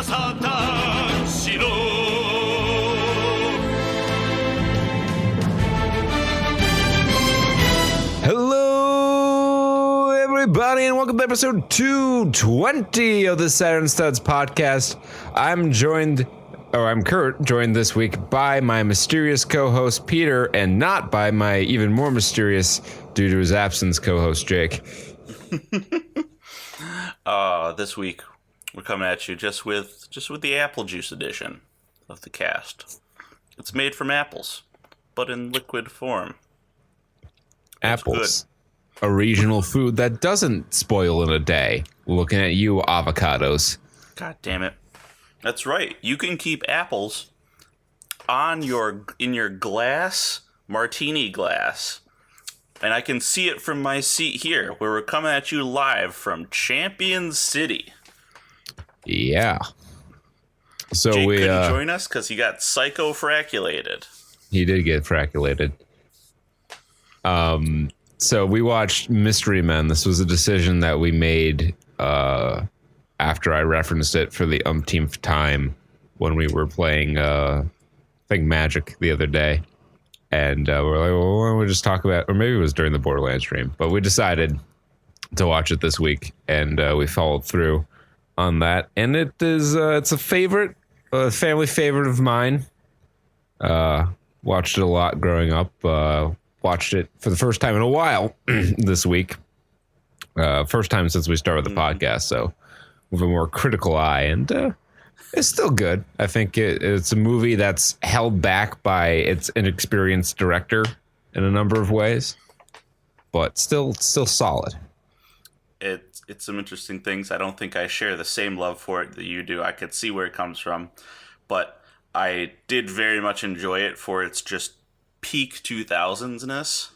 サタンしろ Hello, everybody, and welcome to episode 220 of the Saturn Studs podcast. I'm Kurt, joined this week by my mysterious co-host Peter, and not by my even more mysterious, due to his absence, co-host Jake. This week we're coming at you just with the apple juice edition of the cast. It's made from apples, but in liquid form. Apples, a regional food that doesn't spoil in a day. Looking at you, avocados. God damn it. That's right. You can keep apples in your glass, martini glass. And I can see it from my seat here, where we're coming at you live from Champion City. Yeah. So Jake we couldn't join us because he got psycho-fraculated. He did get fraculated. So we watched Mystery Men. This was a decision that we made after I referenced it for the umpteenth time when we were playing, I think, Magic the other day. And we're like, well, why don't we just talk about, or maybe it was during the Borderlands stream, but we decided to watch it this week, and we followed through on that. And it is, it's a favorite, a family favorite of mine. Watched it a lot growing up. Watched it for the first time in a while this week. First time since we started the podcast, so with a more critical eye, and it's still good. I think it's a movie that's held back by its inexperienced director in a number of ways, but still solid. It's some interesting things. I don't think I share the same love for it that you do. I could see where it comes from, but I did very much enjoy it for its just peak 2000s-ness.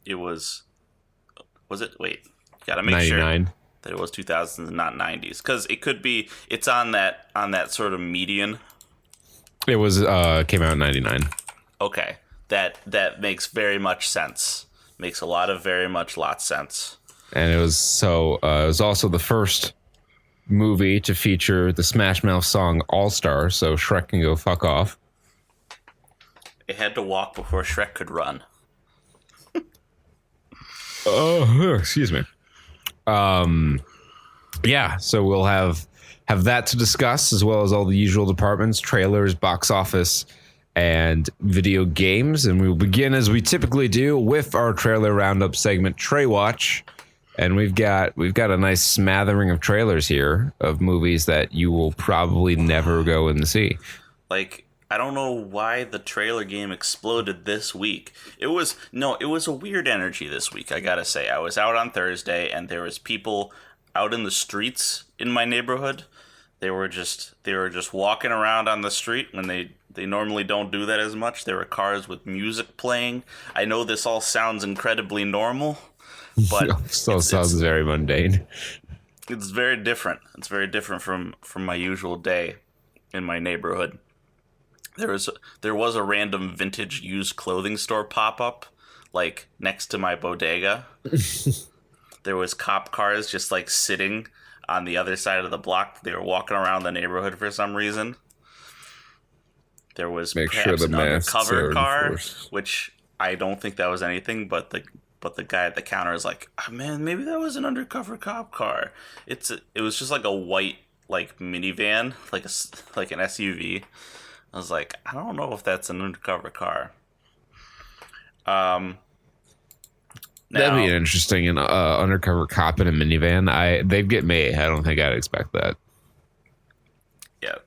It was it? Wait, gotta make 99. Sure that it was 2000s and not 90s, because it could be. It's on that sort of median. It was came out in 99. Okay, that makes very much sense. Makes a lot sense. And it was also the first movie to feature the Smash Mouth song All Star, so Shrek can go fuck off. It had to walk before Shrek could run. Oh, excuse me. Yeah, so we'll have that to discuss, as well as all the usual departments: trailers, box office, and video games. And we will begin, as we typically do, with our trailer roundup segment, Tray Watch. And we've got a nice smattering of trailers here of movies that you will probably never go and see. Like, I don't know why the trailer game exploded this week. It was a weird energy this week, I gotta say. I was out on Thursday, and there was people out in the streets in my neighborhood. They were just walking around on the street when they normally don't do that as much. There were cars with music playing. I know this all sounds incredibly normal, but Still sounds very mundane. It's very different. It's very different from my usual day in my neighborhood. There was a random vintage used clothing store pop up, like next to my bodega. There was cop cars just like sitting on the other side of the block. They were walking around the neighborhood for some reason. There was perhaps an undercover car, which I don't think that was anything, but the guy at the counter is like, oh, man, maybe that was an undercover cop car. It was just like a white like minivan, like an SUV. I was like, I don't know if that's an undercover car. That'd be an interesting undercover cop in a minivan. They'd get me. I don't think I'd expect that. Yeah,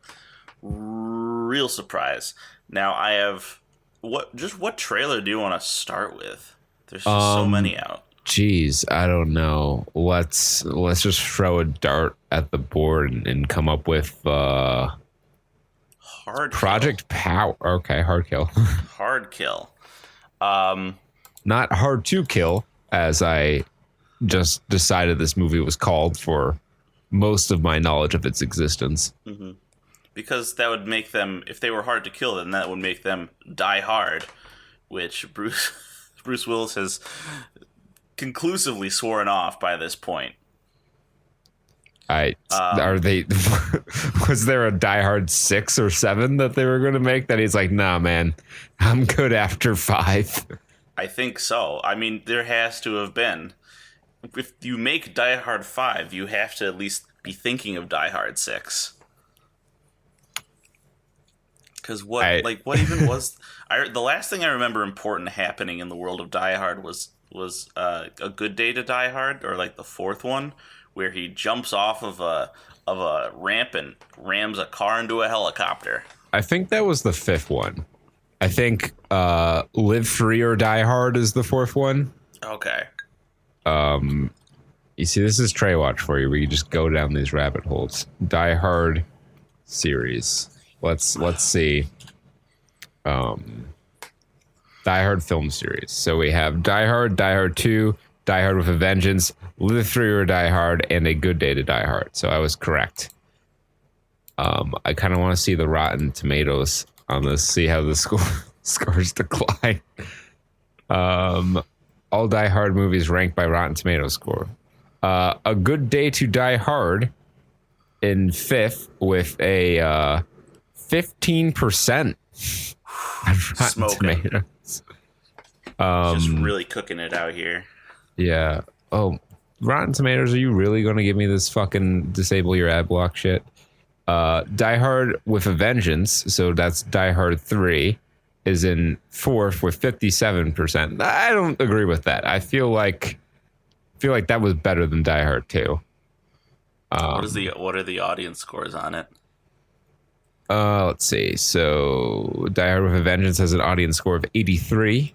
real surprise. Now I have what trailer do you want to start with? There's just so many out. Geez, I don't know. Let's just throw a dart at the board and come up with Hard Project Power. Okay, Hard Kill. Hard Kill. Not Hard to Kill, as I just decided this movie was called for most of my knowledge of its existence. Mm-hmm. Because that would make them, if they were hard to kill, then that would make them Die Hard, which Bruce Willis has conclusively sworn off by this point. Are they? Was there a Die Hard 6 or 7 that they were going to make that he's like, nah, man, I'm good after 5? I think so. I mean, there has to have been. If you make Die Hard 5, you have to at least be thinking of Die Hard 6. Because what even was... the last thing I remember important happening in the world of Die Hard was A Good Day to Die Hard, or like the fourth one, where he jumps off of a ramp and rams a car into a helicopter. I think that was the fifth one. I think Live Free or Die Hard is the fourth one. Okay. You see, this is Trey Watch for you, where you just go down these rabbit holes. Die Hard series. Let's see. Die Hard film series. So we have Die Hard, Die Hard 2, Die Hard with a Vengeance, Live Free or Die Hard, and A Good Day to Die Hard. So I was correct. I kind of want to see the Rotten Tomatoes on this, see how the scores decline. All Die Hard movies ranked by Rotten Tomatoes score. A Good Day to Die Hard in fifth with a 15% on Rotten Tomatoes. Just really cooking it out here. Yeah. Oh, Rotten Tomatoes, are you really going to give me this fucking disable your ad block shit? Die Hard with a Vengeance, so that's Die Hard 3, is in fourth with 57%. I don't agree with that. I feel like that was better than Die Hard 2. What are the audience scores on it? Let's see. So Die Hard with a Vengeance has an audience score of 83.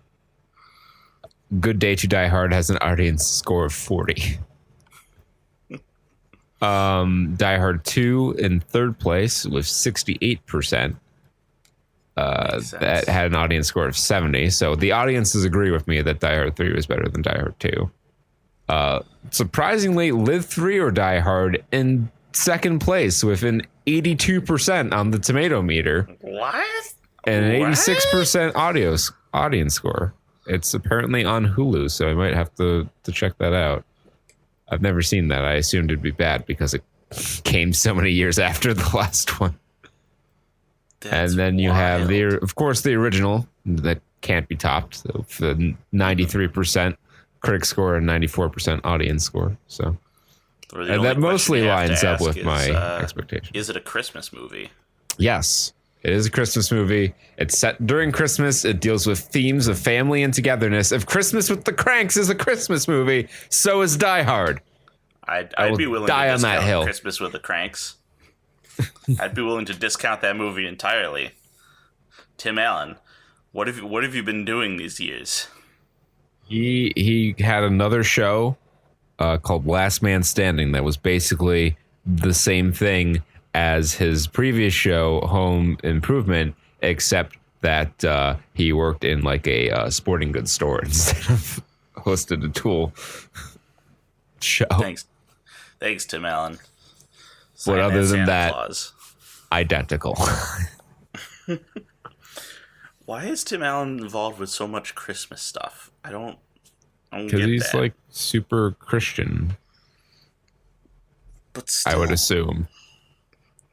Good Day to Die Hard has an audience score of 40. Die Hard 2 in third place with 68%. That had an audience score of 70. So the audiences agree with me that Die Hard 3 was better than Die Hard 2. Surprisingly, Live Free or Die Hard in second place with an 82% on the tomato meter. What? And an 86% audience score. It's apparently on Hulu, so I might have to check that out. I've never seen that. I assumed it'd be bad because it came so many years after the last one. That's and then you wild. have of course, the original that can't be topped. So for 93% critic score and 94% audience score. So and that mostly lines up with my expectations. Is it a Christmas movie? Yes, it is a Christmas movie. It's set during Christmas. It deals with themes of family and togetherness. If Christmas with the Cranks is a Christmas movie, so is Die Hard. I'd be willing die to on that discount hill. Christmas with the Cranks. I'd be willing to discount that movie entirely. Tim Allen, what have you been doing these years? He had another show called Last Man Standing that was basically the same thing as his previous show, Home Improvement, except that he worked in like a sporting goods store instead of hosted a tool show. Thanks, Tim Allen. But other than Santa that, Claus. identical. Why is Tim Allen involved with so much Christmas stuff? I don't get Because he's that. like super Christian, But still, I would assume.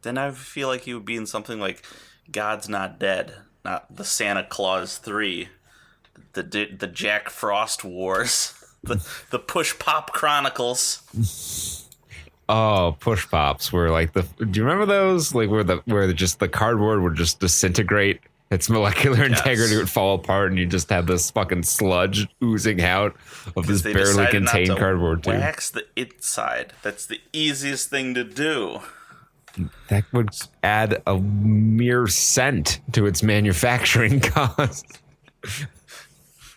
Then I feel like he would be in something like God's Not Dead, not the Santa Claus 3, the Jack Frost Wars, the Push Pop Chronicles. Oh, push pops were like do you remember those? Like where just the cardboard would just disintegrate, its molecular integrity would fall apart, and you just have this fucking sludge oozing out of this barely contained cardboard tube. Wax the inside. That's the easiest thing to do. That would add a mere cent to its manufacturing cost.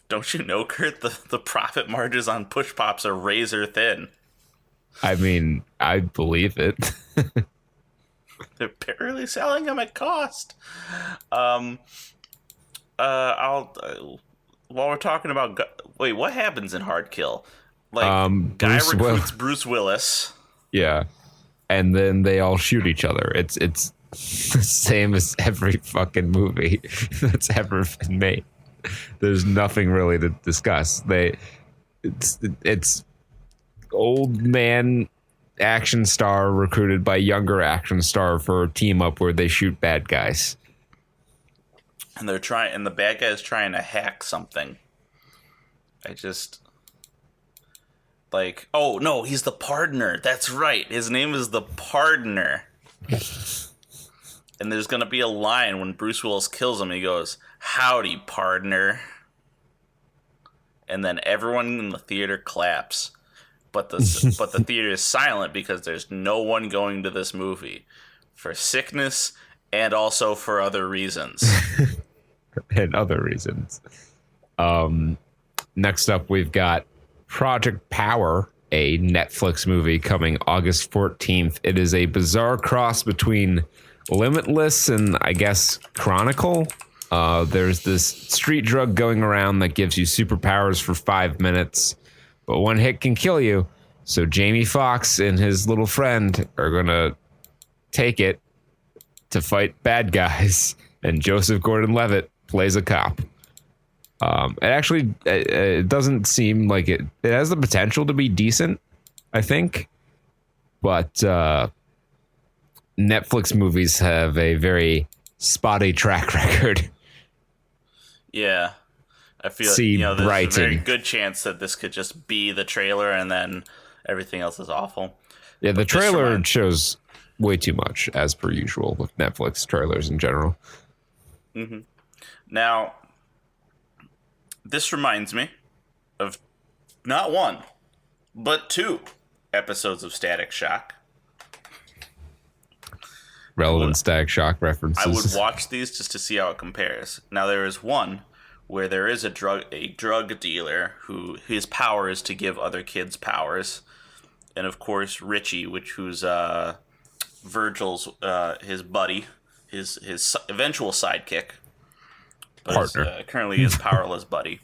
Don't you know, Kurt? The profit margins on push pops are razor thin. I mean, I believe it. They're barely selling them at cost. While we're talking about, wait, what happens in Hard Kill? Like, guy recruits Bruce Willis. Yeah, and then they all shoot each other. It's the same as every fucking movie that's ever been made. There's nothing really to discuss. It's old man action star recruited by younger action star for a team up where they shoot bad guys. And the bad guy is trying to hack something. Oh no, he's the partner. That's right. His name is the partner. And there's gonna be a line when Bruce Willis kills him. He goes, "Howdy, partner." And then everyone in the theater claps, but the theater is silent because there's no one going to this movie for sickness and also for other reasons. And other reasons. Next up, we've got Project Power, a Netflix movie coming August 14th. It is a bizarre cross between Limitless and, I guess, Chronicle. There's this street drug going around that gives you superpowers for 5 minutes, but one hit can kill you. So Jamie Foxx and his little friend are going to take it to fight bad guys, and Joseph Gordon-Levitt plays a cop. It doesn't seem like it has the potential to be decent, I think, but Netflix movies have a very spotty track record. Yeah, I feel there's a very good chance that this could just be the trailer and then everything else is awful. Yeah, the trailer shows way too much, as per usual with Netflix trailers in general. Mm-hmm. Now, this reminds me of not one, but 2 episodes of Static Shock. Relevant Static Shock references. I would watch these just to see how it compares. Now, there is one where there is a drug dealer who his power is to give other kids powers, and of course Richie, who's Virgil's his buddy, his eventual sidekick, but partner. Currently his powerless buddy.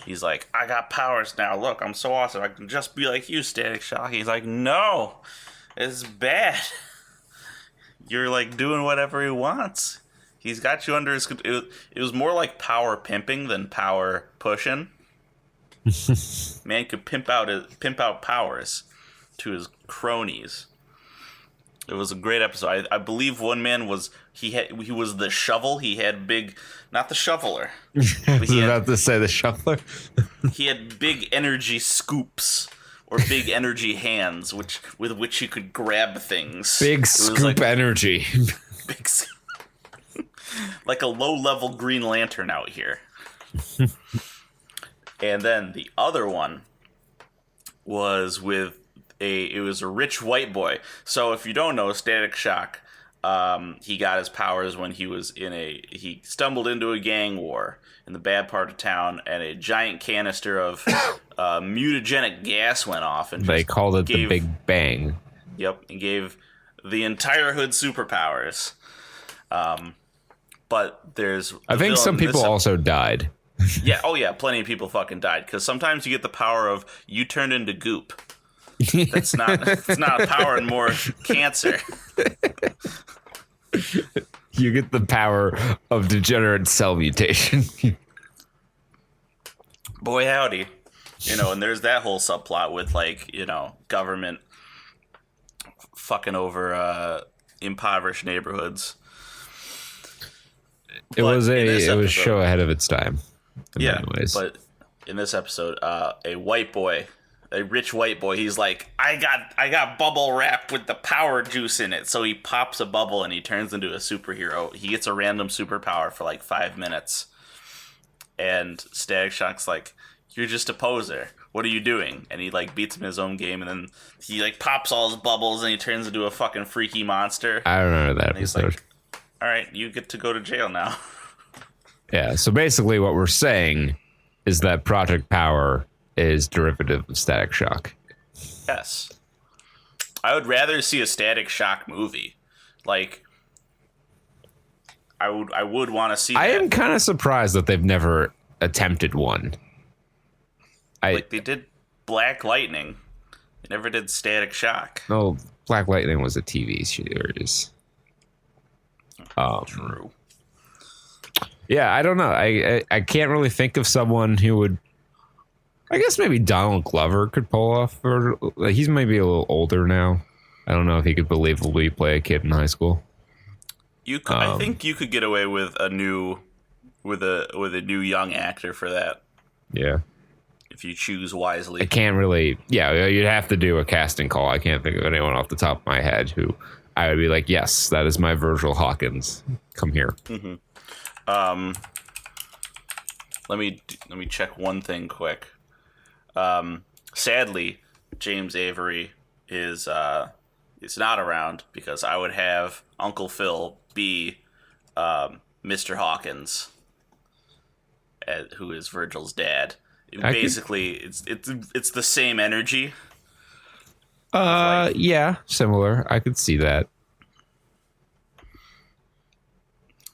He's like, "I got powers now. Look, I'm so awesome. I can just be like you, Static Shock." He's like, "No, it's bad. You're like doing whatever he wants. He's got you under his control." It was more like power pimping than power pushing. Man could pimp out powers to his cronies. It was a great episode. I believe one man was he was the shovel. He had big, not the shoveler. I was about to say the shoveler. He had big energy scoops or big energy hands, with which he could grab things. Big scoop energy. Big, like a low-level Green Lantern out here. And then the other one was with it was a rich white boy. So if you don't know, Static Shock, he got his powers when he stumbled into a gang war in the bad part of town, and a giant canister of mutagenic gas went off, and they called it the Big Bang. Yep, and gave the entire hood superpowers. But I think some people also died. Yeah, oh yeah, plenty of people fucking died, because sometimes you get the power of you turned into goop. It's not a power and more cancer. You get the power of degenerate cell mutation. Boy howdy. And there's that whole subplot with government fucking over impoverished neighborhoods. It was a show ahead of its time. Yeah, but in this episode, a rich white boy, he's like, I got bubble wrap with the power juice in it. So he pops a bubble and he turns into a superhero. He gets a random superpower for like 5 minutes. And Static Shock's like, "You're just a poser. What are you doing?" And he beats him in his own game, and then he pops all his bubbles and he turns into a fucking freaky monster. I remember that and episode. He's like, "All right, you get to go to jail now." Yeah, so basically what we're saying is that Project Power is derivative of Static Shock. Yes. I would rather see a Static Shock movie. I would want to see that. I am kind of surprised that they've never attempted one. They did Black Lightning. They never did Static Shock. No, Black Lightning was a TV series. True. Yeah, I don't know. I can't really think of someone who would. I guess maybe Donald Glover could pull off. Or he's maybe a little older now. I don't know if he could believably play a kid in high school. I think you could get away with a new young actor for that. Yeah. If you choose wisely. I can't really. Yeah, you'd have to do a casting call. I can't think of anyone off the top of my head who I would be like, yes, that is my Virgil Hawkins. Come here. Mm-hmm. Let me check one thing quick. Sadly, James Avery is not around because I would have Uncle Phil be Mr. Hawkins, who is Virgil's dad. Basically, it's the same energy. Yeah, similar. I could see that.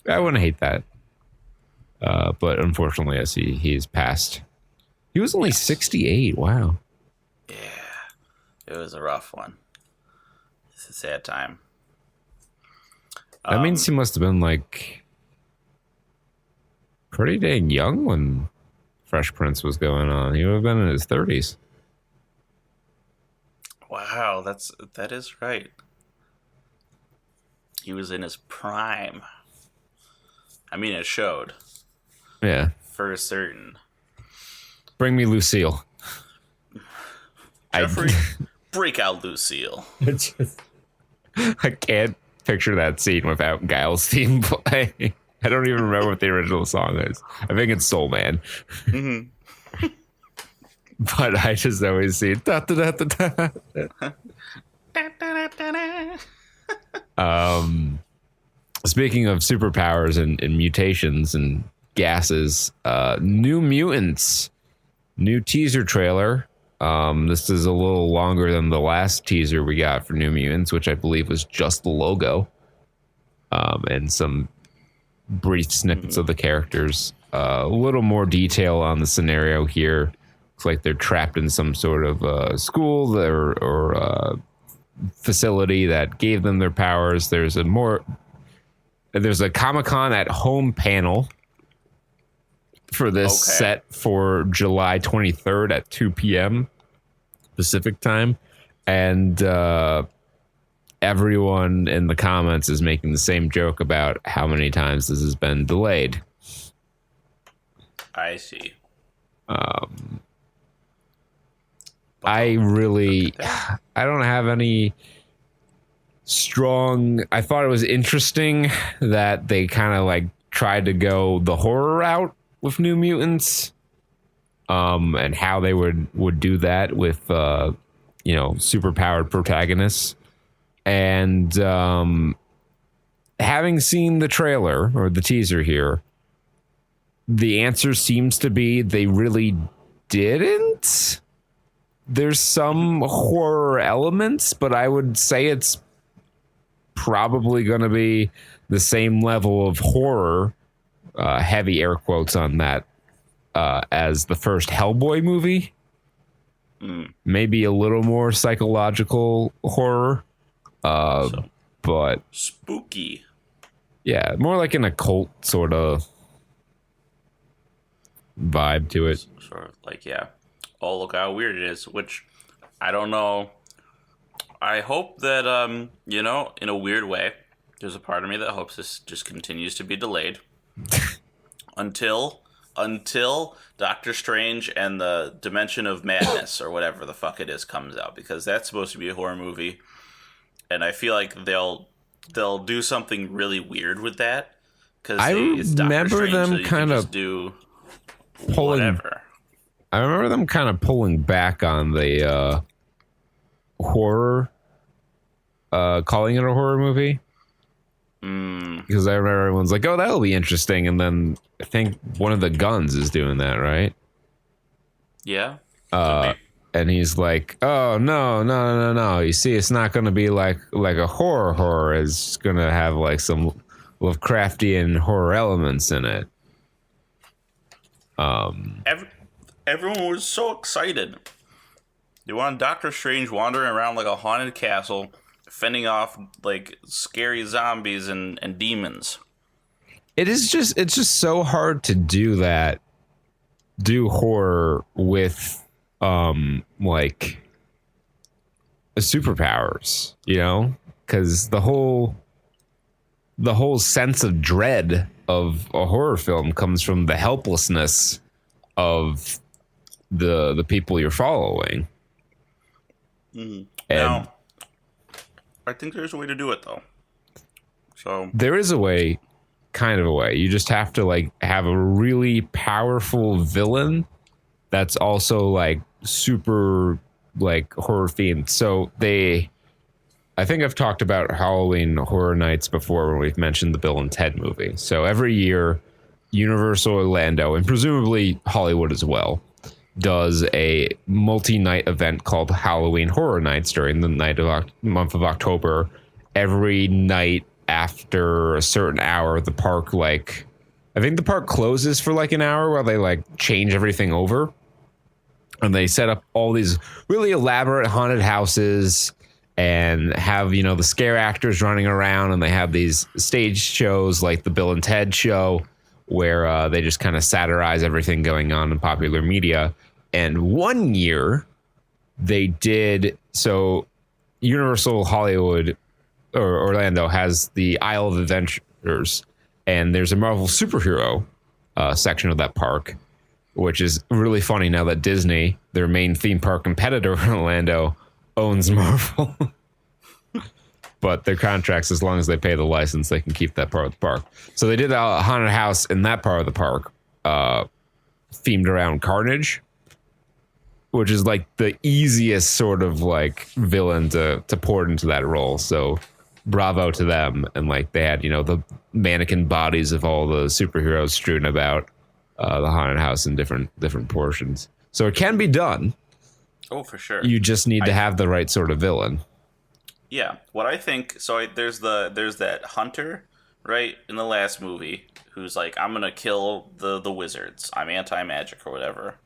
I wouldn't hate that. But unfortunately, I see he's passed. He was only 68. Wow. Yeah, it was a rough one. It's a sad time. That means he must have been like pretty dang young when Fresh Prince was going on. He would have been in his 30s. Wow, that is right. He was in his prime. I mean, it showed. Yeah. For certain. Bring me Lucille. Jeffrey, break out Lucille. I can't picture that scene without Guile's theme playing. I don't even remember what the original song is. I think it's Soul Man. Mm-hmm. But I just always see da, da, da, da, da. Speaking of superpowers and mutations and gases, New Mutants, new teaser trailer. This is a little longer than the last teaser we got for New Mutants, which I believe was just the logo, and some brief snippets of the characters. A little more detail on the scenario here. Looks like they're trapped in some sort of school or facility that gave them their powers. There's a Comic-Con at home panel for this set for July 23rd at 2 p.m. Pacific time. And everyone in the comments is making the same joke about how many times this has been delayed. I see. I don't have any strong. I thought it was interesting that they kind of like tried to go the horror route with New Mutants, and how they would do that with superpowered protagonists. And having seen the trailer or the teaser here, the answer seems to be they really didn't. There's some horror elements, but I would say it's probably going to be the same level of horror, heavy air quotes on that, as the first Hellboy movie. Maybe a little more psychological horror, but spooky. Yeah, more like an occult sort of vibe to it. Sort of like, yeah. Oh, look how weird it is, which I don't know. I hope that, in a weird way, there's a part of me that hopes this just continues to be delayed until Doctor Strange and the Dimension of Madness, or whatever the fuck it is, comes out, because that's supposed to be a horror movie, and I feel like they'll do something really weird with that, because it's Doctor Strange, them so kind of do whatever. I remember them kind of pulling back on the horror, calling it a horror movie. Because I remember everyone's like, oh, that'll be interesting. And then I think one of the Guns is doing that, right? Yeah. And he's like, oh, no. You see, it's not going to be like a horror. It's going to have like some Lovecraftian horror elements in it. Everyone was so excited. They wanted Doctor Strange wandering around like a haunted castle, fending off like scary zombies and demons. It's just so hard to do that. Do horror with like superpowers, because the whole sense of dread of a horror film comes from the helplessness of the people you're following. Mm-hmm. And now, I think there's a way to do it though. So there is a way, kind of a way. You just have to like have a really powerful villain that's also like super like horror themed. So I think I've talked about Halloween Horror Nights before when we've mentioned the Bill and Ted movie. So every year, Universal Orlando, and presumably Hollywood as well, does a multi-night event called Halloween Horror Nights during the month of October. Every night after a certain hour, the park, like, I think the park closes for like an hour while they like change everything over. And they set up all these really elaborate haunted houses and have, the scare actors running around, and they have these stage shows like the Bill and Ted show where they just kind of satirize everything going on in popular media. And one year they did, so Universal Hollywood or Orlando has the Isle of Adventures, and there's a Marvel superhero section of that park, which is really funny now that Disney, their main theme park competitor in Orlando, owns Marvel. But their contracts, as long as they pay the license, they can keep that part of the park. So they did a haunted house in that part of the park themed around Carnage, which is like the easiest sort of like villain to port into that role. So bravo to them. And like they had, the mannequin bodies of all the superheroes strewn about the haunted house in different portions. So it can be done. Oh, for sure. You just need to have the right sort of villain. Yeah, what I think. So there's that hunter, right, in the last movie, who's like, I'm gonna kill the wizards. I'm anti-magic or whatever.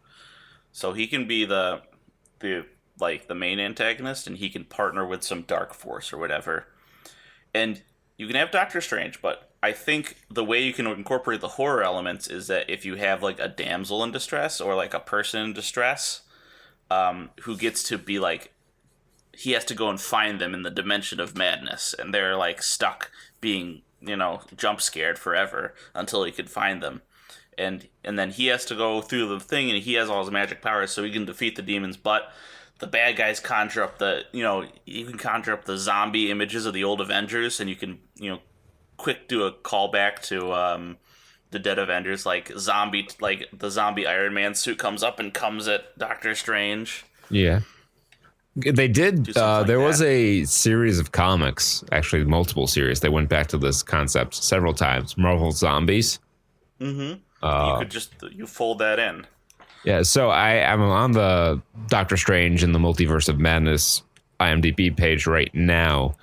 So he can be the main antagonist, and he can partner with some dark force or whatever. And you can have Doctor Strange, but I think the way you can incorporate the horror elements is that if you have like a damsel in distress or like a person in distress, who gets to be like, he has to go and find them in the dimension of madness, and they're like stuck being, jump scared forever until he could find them. And then he has to go through the thing, and he has all his magic powers so he can defeat the demons, but the bad guys conjure up you can conjure up the zombie images of the old Avengers, and you can, quick do a callback to the dead Avengers, like the zombie Iron Man suit comes up and comes at Doctor Strange. Yeah. They did. There was a series of comics, actually multiple series. They went back to this concept several times. Marvel Zombies. Mm-hmm. You could you fold that in. Yeah. So I'm on the Doctor Strange and the Multiverse of Madness IMDb page right now,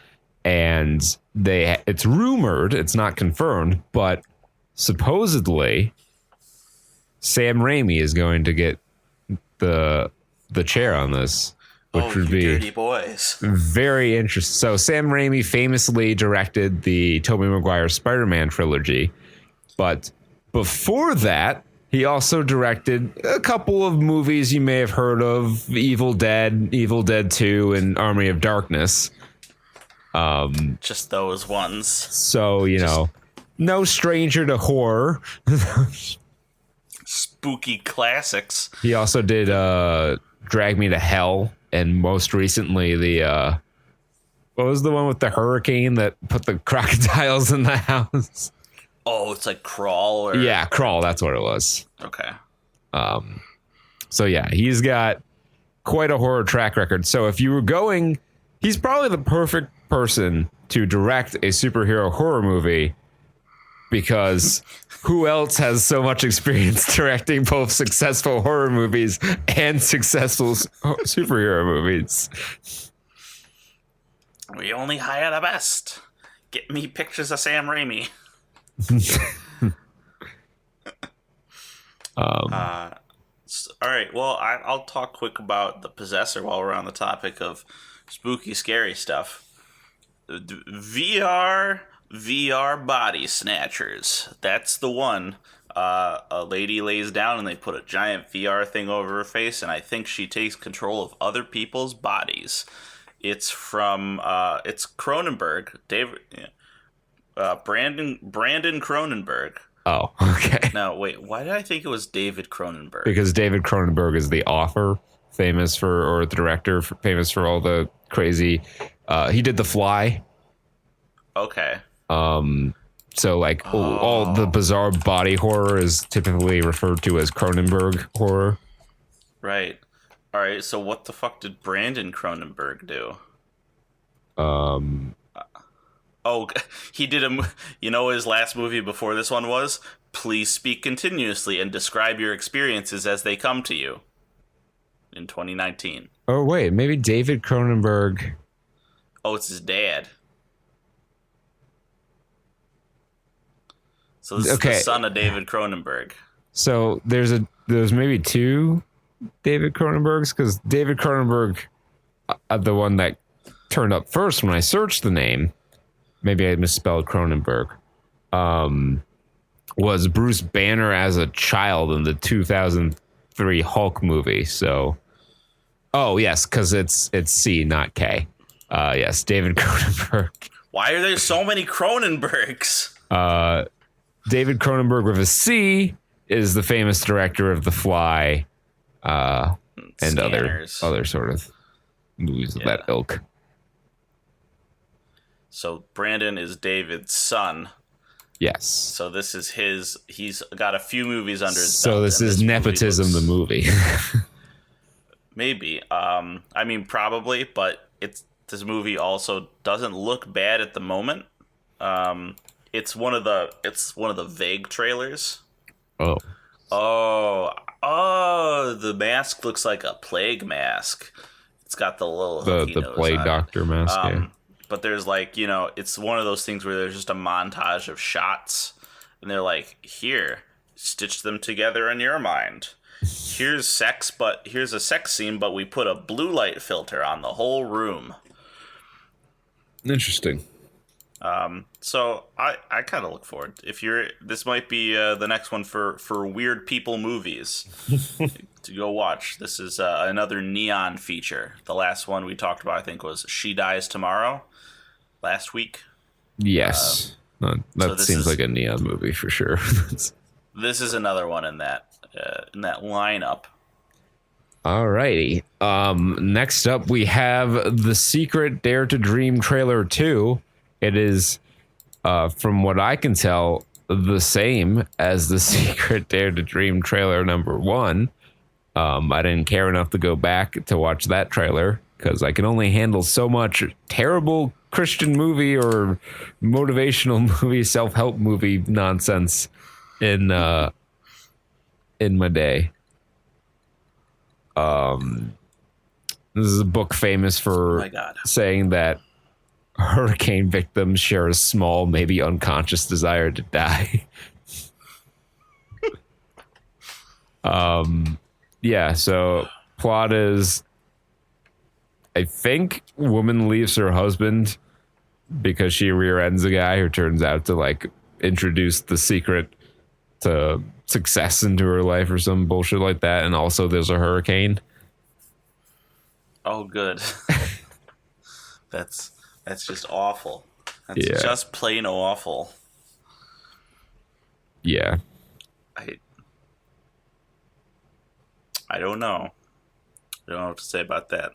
and it's rumored, it's not confirmed, but supposedly Sam Raimi is going to get the chair on this. Which would be dirty boys. Very interesting. So Sam Raimi famously directed the Tobey Maguire Spider-Man trilogy, but before that, he also directed a couple of movies you may have heard of: Evil Dead 2, and Army of Darkness. Just those ones. So, no stranger to horror. Spooky classics. He also did Drag Me to Hell. And most recently, what was the one with the hurricane that put the crocodiles in the house? Oh, it's like Crawl? Yeah, Crawl. That's what it was. Okay. So yeah, he's got quite a horror track record. So if you were going, he's probably the perfect person to direct a superhero horror movie, because who else has so much experience directing both successful horror movies and successful superhero movies? We only hire the best. Get me pictures of Sam Raimi. All right. Well, I'll talk quick about The Possessor while we're on the topic of spooky, scary stuff. VR body snatchers. That's the one. A lady lays down and they put a giant VR thing over her face, and I think she takes control of other people's bodies It's from it's Cronenberg, Brandon Cronenberg. Oh, okay. Now wait, why did I think it was David Cronenberg? Because David Cronenberg is the author, famous for, or the director, famous for all the crazy. He did The Fly. Okay. So like all the bizarre body horror is typically referred to as Cronenberg horror. Right. All right. So what the fuck did Brandon Cronenberg do? Oh, he did you know his last movie before this one was? Please speak continuously and describe your experiences as they come to you. In 2019. Oh wait, maybe David Cronenberg. Oh, it's his dad. So this is the son of David Cronenberg. So there's maybe two David Cronenbergs, because David Cronenberg, the one that turned up first when I searched the name, maybe I misspelled Cronenberg, was Bruce Banner as a child in the 2003 Hulk movie. So, oh yes, because it's C, not K. Yes, David Cronenberg. Why are there so many Cronenbergs? David Cronenberg with a C is the famous director of The Fly, and other sort of movies of that ilk. So Brandon is David's son. Yes. So this is he's got a few movies under his belt. So this is Nepotism, the movie. Maybe. I mean, probably, but this movie also doesn't look bad at the moment. It's one of the vague trailers. Oh, the mask looks like a plague mask. It's got the little the plague doctor mask. Yeah. But there's like, it's one of those things where there's just a montage of shots, and they're like, here, stitch them together in your mind. Here's a sex scene, but we put a blue light filter on the whole room. Interesting. So I kind of look forward. This might be the next one for weird people movies to go watch. This is another neon feature. The last one we talked about, I think, was She Dies Tomorrow last week. Yes, that seems like a neon movie for sure. This is another one in that lineup. Alrighty. Next up, we have The Secret Dare to Dream trailer 2. It is, from what I can tell, the same as The Secret Dare to Dream trailer number 1. I didn't care enough to go back to watch that trailer because I can only handle so much terrible Christian movie or motivational movie, self-help movie nonsense in my day. This is a book famous for saying that hurricane victims share a small, maybe unconscious desire to die. So plot is, I think, woman leaves her husband because she rear ends a guy who turns out to like introduce the secret to success into her life or some bullshit like that, and also there's a hurricane. Oh, good. That's just awful. That's just plain awful. Yeah. I don't know. I don't know what to say about that.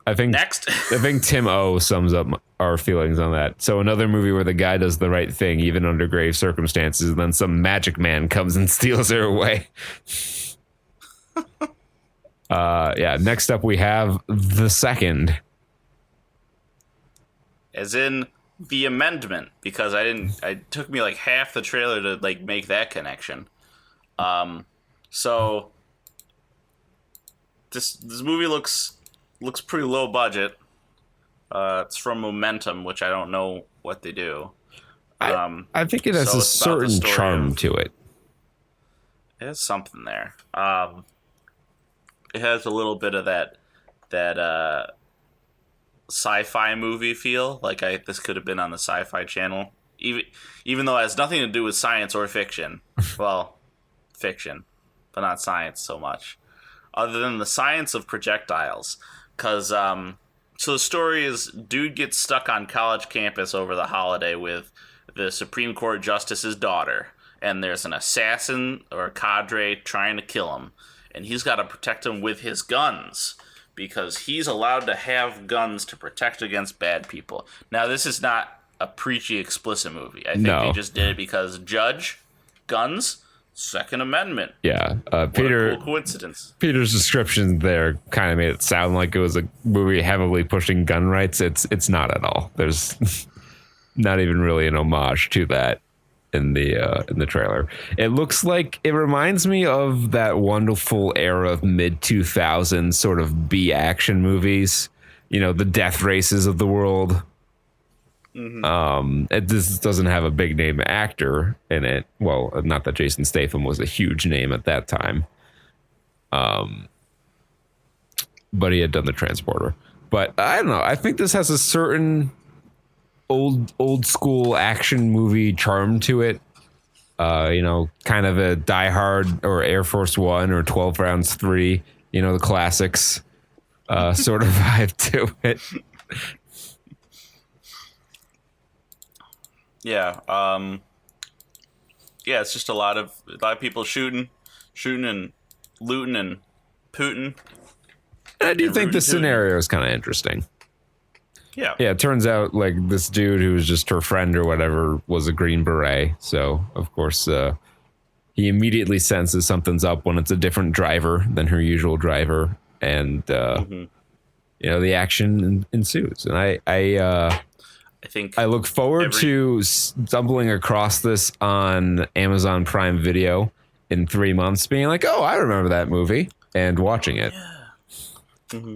I think next. I think Tim O sums up our feelings on that. So another movie where the guy does the right thing even under grave circumstances, and then some magic man comes and steals her away. Next up we have The Second. As in the amendment, because it took me like half the trailer to like make that connection. So this movie looks pretty low budget. It's from Momentum, which I don't know what they do. I think it has a certain charm to it. It has something there. It has a little bit of that sci-fi movie feel. Like this could have been on the Sci-Fi Channel, even though it has nothing to do with science or fiction. Well, fiction, but not science so much. other than the science of projectiles. Because, so the story is, dude gets stuck on college campus over the holiday with the Supreme Court Justice's daughter. And there's an assassin or a cadre trying to kill him. And he's got to protect him with his guns. Because he's allowed to have guns to protect against bad people. Now, this is not a preachy, explicit movie. I think they just did it because judge, guns, Second Amendment. Yeah, Peter. What a cool coincidence. Peter's description there kind of made it sound like it was a movie heavily pushing gun rights. It's not at all. There's not even really an homage to that in the trailer. It looks like it reminds me of that wonderful era of mid 2000s sort of B action movies. You know, the death races of the world. This doesn't have a big name actor in it. Well, not that Jason Statham was a huge name at that time. But he had done The Transporter. But I don't know. I think this has a certain old school action movie charm to it. You know, kind of a Die Hard or Air Force One or 12 Rounds 3. You know, the classics sort of vibe to it. Yeah, yeah, it's just a lot of people shooting and looting and pooting. And I do think the scenario is kind of interesting. Yeah, it turns out like this dude who was just her friend or whatever was a Green Beret, so of course he immediately senses something's up when it's a different driver than her usual driver, and you know, the action ensues. And I look forward to stumbling across this on Amazon Prime Video in 3 months, being like, oh, I remember that movie, and watching it. Yeah.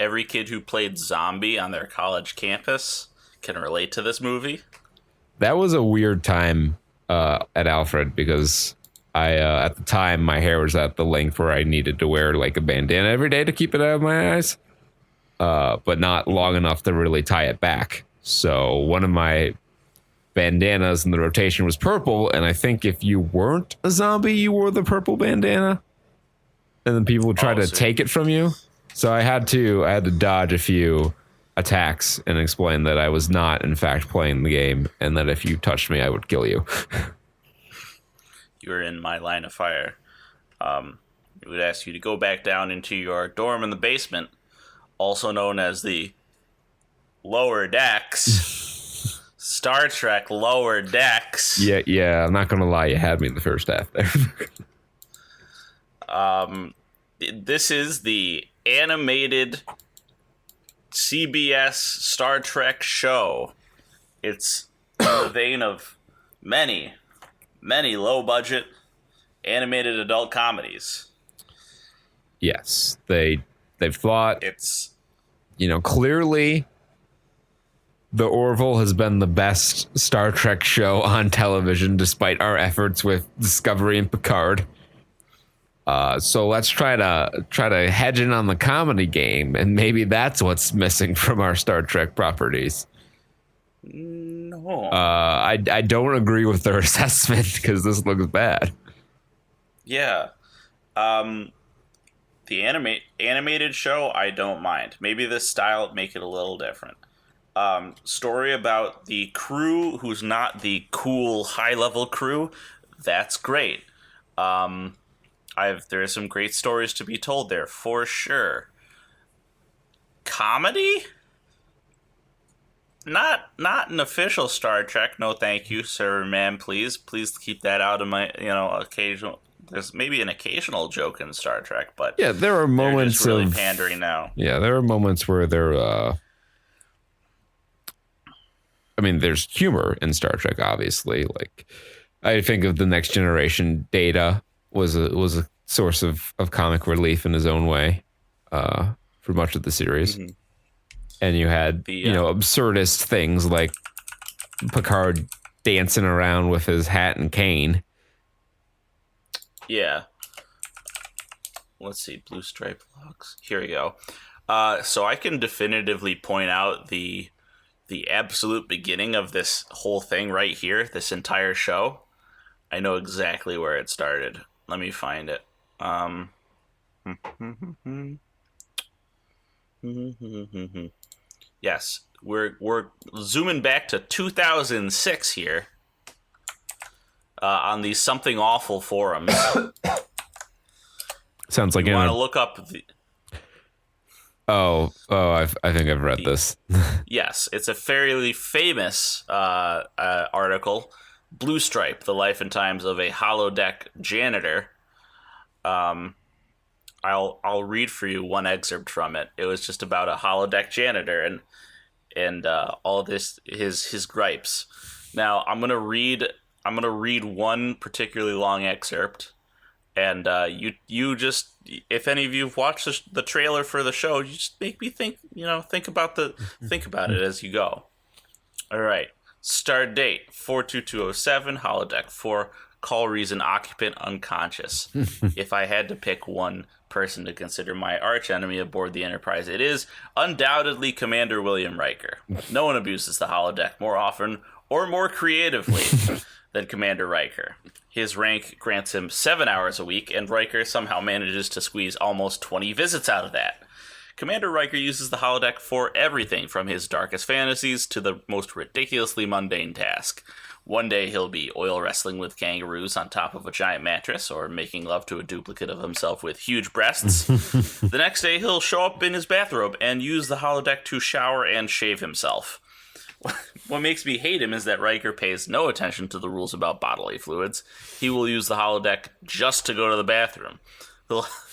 Every kid who played zombie on their college campus can relate to this movie. That was a weird time at Alfred, because at the time, my hair was at the length where I needed to wear like a bandana every day to keep it out of my eyes, but not long enough to really tie it back. So one of my bandanas in the rotation was purple, and I think if you weren't a zombie, you wore the purple bandana, and then people would try to take it from you. So I had to dodge a few attacks and explain that I was not, in fact, playing the game, and that if you touched me, I would kill you. You were in my line of fire. It would ask you to go back down into your dorm in the basement, also known as the Lower Decks. Star Trek Lower Decks. Yeah, I'm not gonna lie, you had me in the first half there. This is the animated CBS Star Trek show. It's in the vein of many low budget animated adult comedies. Yes, they've thought it's, you know, clearly the Orville has been the best Star Trek show on television, despite our efforts with Discovery and Picard. So let's try to hedge in on the comedy game, and maybe that's what's missing from our Star Trek properties. No, I don't agree with their assessment, because this looks bad. Yeah, the animated show I don't mind. Maybe this style make it a little different. Story about the crew who's not the cool high level crew, that's great. There are some great stories to be told there for sure. Comedy? Not an official Star Trek. No, thank you, sir, ma'am. Please keep that out of my occasional. There's maybe an occasional joke in Star Trek, but yeah, there are moments really of pandering now. Yeah, there are moments where they're. I mean, there's humor in Star Trek, obviously. Like, I think of The Next Generation. Data was a source of comic relief in his own way for much of the series. Mm-hmm. And you had absurdist things like Picard dancing around with his hat and cane. Yeah. Let's see, blue stripe logs. Here we go. So I can definitively point out the absolute beginning of this whole thing right here, this entire show. I know exactly where it started. Let me find it. Yes, we're zooming back to 2006 here on the Something Awful forums. Sounds like you want to look up the. I think I've read this. Yes, it's a fairly famous article. Blue Stripe: The Life and Times of a Holodeck Janitor. I'll read for you one excerpt from it. It was just about a holodeck janitor and all this his gripes. Now I'm gonna read one particularly long excerpt, and you just, if any of you have watched the trailer for the show, you just make me think about it as you go. All right. Start date 42207, holodeck 4. Call reason occupant unconscious. If I had to pick one person to consider my arch enemy aboard the Enterprise, it is undoubtedly Commander William Riker. No one abuses the holodeck more often or more creatively than Commander Riker. His rank grants him 7 hours a week, and Riker somehow manages to squeeze almost 20 visits out of that. Commander Riker uses the holodeck for everything from his darkest fantasies to the most ridiculously mundane task. One day he'll be oil wrestling with kangaroos on top of a giant mattress, or making love to a duplicate of himself with huge breasts. The next day he'll show up in his bathrobe and use the holodeck to shower and shave himself. What makes me hate him is that Riker pays no attention to the rules about bodily fluids. He will use the holodeck just to go to the bathroom.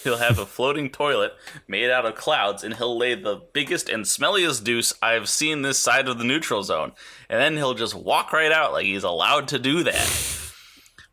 He'll have a floating toilet made out of clouds, and he'll lay the biggest and smelliest deuce I've seen this side of the neutral zone. And then he'll just walk right out like he's allowed to do that.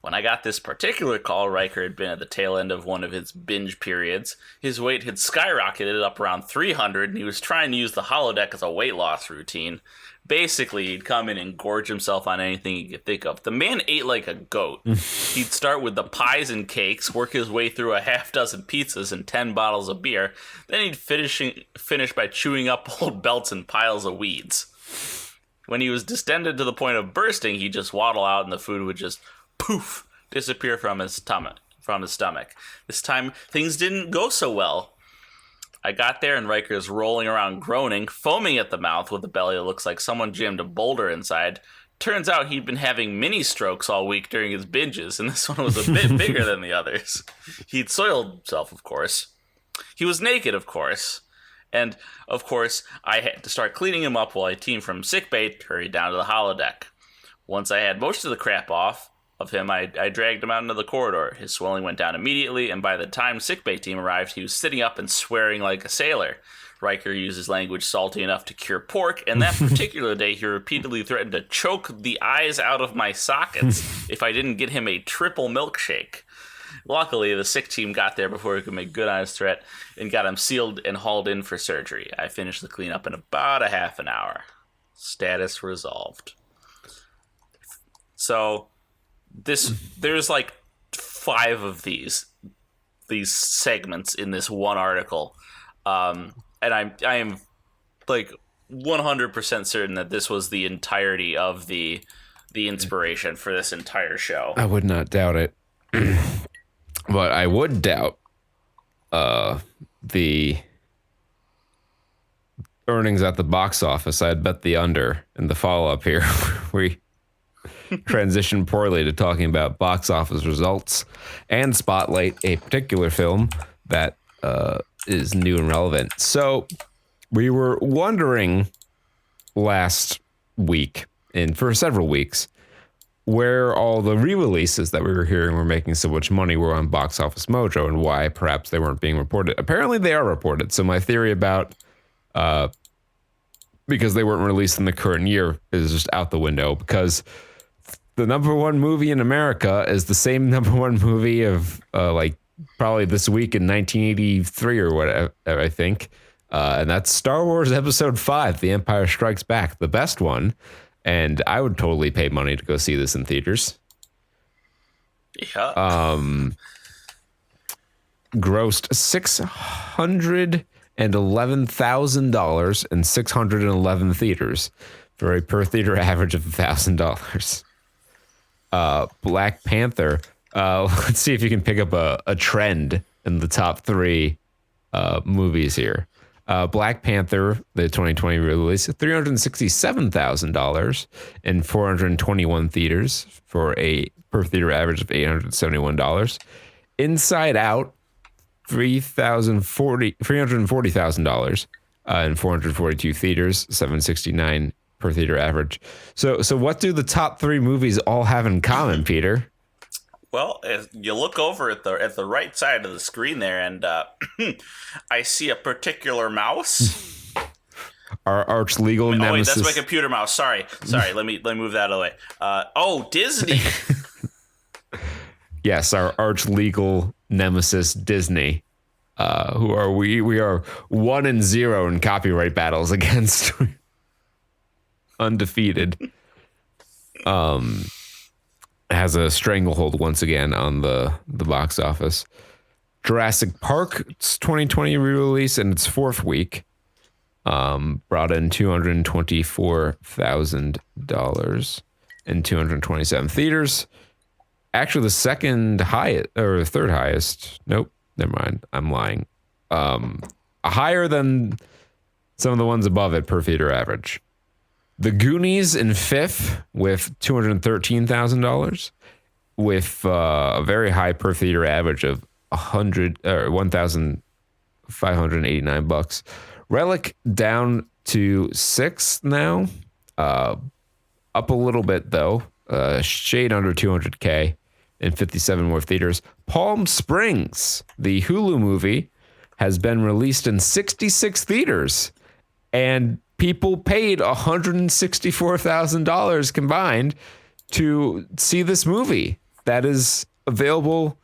When I got this particular call, Riker had been at the tail end of one of his binge periods. His weight had skyrocketed up around 300, and he was trying to use the holodeck as a weight loss routine. Basically, he'd come in and gorge himself on anything he could think of. The man ate like a goat. He'd start with the pies and cakes, work his way through a half dozen pizzas and 10 bottles of beer. Then he'd finish by chewing up old belts and piles of weeds. When he was distended to the point of bursting, he'd just waddle out and the food would just poof, disappear from his stomach. This time, things didn't go so well. I got there and Riker's rolling around groaning, foaming at the mouth with a belly that looks like someone jammed a boulder inside. Turns out he'd been having mini strokes all week during his binges, and this one was a bit bigger than the others. He'd soiled himself, of course. He was naked, of course. And, of course, I had to start cleaning him up while a team from sickbay hurried down to the holodeck. Once I had most of the crap off of him, I dragged him out into the corridor. His swelling went down immediately, and by the time sickbay team arrived, he was sitting up and swearing like a sailor. Riker uses language salty enough to cure pork, and that particular day he repeatedly threatened to choke the eyes out of my sockets if I didn't get him a triple milkshake. Luckily, the sick team got there before he could make good on his threat and got him sealed and hauled in for surgery. I finished the cleanup in about a half an hour. Status resolved. So there's like 5 of these segments in this one article, and I am like 100% certain that this was the entirety of the inspiration for this entire show. I would not doubt it. But I would doubt the earnings at the box office. I'd bet the under in the follow-up here. We transition poorly to talking about box office results and spotlight a particular film that is new and relevant. So we were wondering last week, and for several weeks, where all the re-releases that we were hearing were making so much money were on Box Office Mojo, and why perhaps they weren't being reported. Apparently they are reported. So my theory about because they weren't released in the current year is just out the window, because the number one movie in America is the same number one movie of like probably this week in 1983 or whatever, I think. And that's Star Wars Episode 5, The Empire Strikes Back, the best one. And I would totally pay money to go see this in theaters. Yeah. Grossed $611,000 in 611 theaters for a per theater average of $1,000. Black Panther. Let's see if you can pick up a trend in the top three movies here. Black Panther, the 2020 release, $367,000 in 421 theaters for a per theater average of $871. Inside Out, $340,000 in 442 theaters, $769 per theater average. So what do the top three movies all have in common, Peter? Well, if you look over at the right side of the screen there, and I see a particular mouse. Our arch legal nemesis. Oh wait, that's my computer mouse. Sorry. Let me move that out of the way. Disney. Yes, our arch legal nemesis, Disney. Who are we? We are 1-0 in copyright battles against. Undefeated. Has a stranglehold once again on the box office. Jurassic Park's 2020 re-release in its fourth week brought in $224,000 in 227 theaters. Actually, the second highest or third highest. Nope, never mind. I'm lying. Higher than some of the ones above it per theater average. The Goonies in fifth with $213,000 with a very high per theater average of $1,589. Relic down to sixth now, up a little bit though, shade under 200K in 57 more theaters. Palm Springs, the Hulu movie, has been released in 66 theaters, and people paid $164,000 combined to see this movie that is available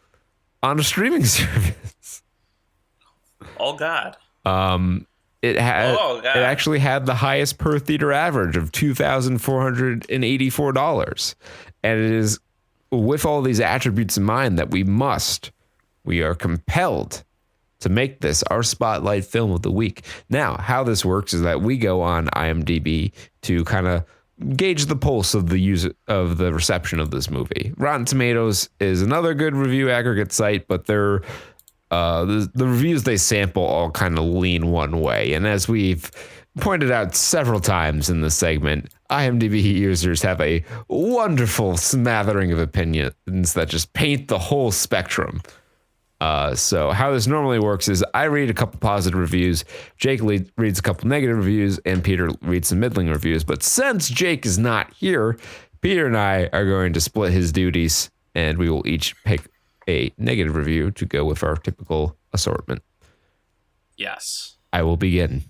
on a streaming service. Oh God. It actually had the highest per theater average of $2,484. And it is with all these attributes in mind that we are compelled to make this our spotlight film of the week. Now, how this works is that we go on IMDb to kind of gauge the pulse of the reception of this movie. Rotten Tomatoes is another good review aggregate site, but they're the reviews they sample all kind of lean one way. And as we've pointed out several times in this segment, IMDb users have a wonderful smattering of opinions that just paint the whole spectrum. So how this normally works is I read a couple positive reviews, Jake reads a couple negative reviews, and Peter reads some middling reviews. But since Jake is not here, Peter and I are going to split his duties, and we will each pick a negative review to go with our typical assortment. Yes. I will begin.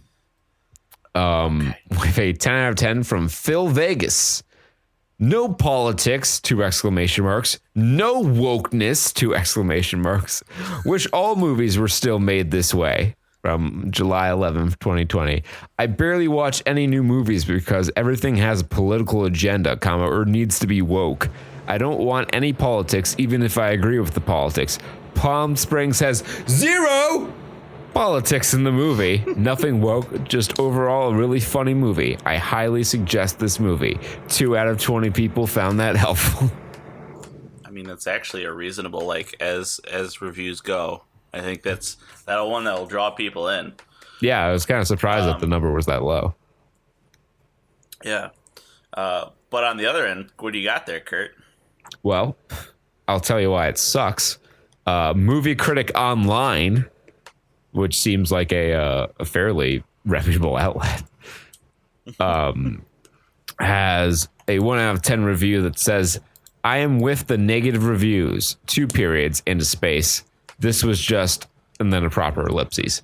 With a 10 out of 10 from Phil Vegas. No politics, 2 exclamation marks. No wokeness, 2 exclamation marks. Wish all movies were still made this way. From July 11th, 2020. I barely watch any new movies because everything has a political agenda, or needs to be woke. I don't want any politics, even if I agree with the politics. Palm Springs has 0 politics in the movie. Nothing woke, just overall a really funny movie. I highly suggest this movie. 2 out of 20 people found that helpful. I mean, that's actually a reasonable, as reviews go. I think that one that'll draw people in. Yeah, I was kind of surprised that the number was that low. Yeah. But on the other end, what do you got there, Kurt? Well, I'll tell you why it sucks. Movie Critic Online, which seems like a fairly reputable outlet, has a 1 out of 10 review that says, I am with the negative reviews, 2 periods into space. This was just, and then a proper ellipses.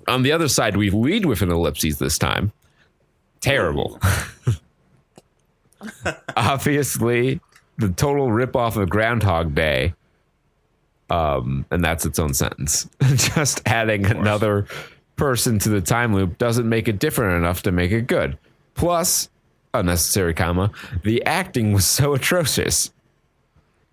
On the other side, we lead with an ellipses this time. Terrible. Obviously, the total ripoff of Groundhog Day. And that's its own sentence. Just adding another person to the time loop doesn't make it different enough to make it good. Plus, unnecessary comma, the acting was so atrocious.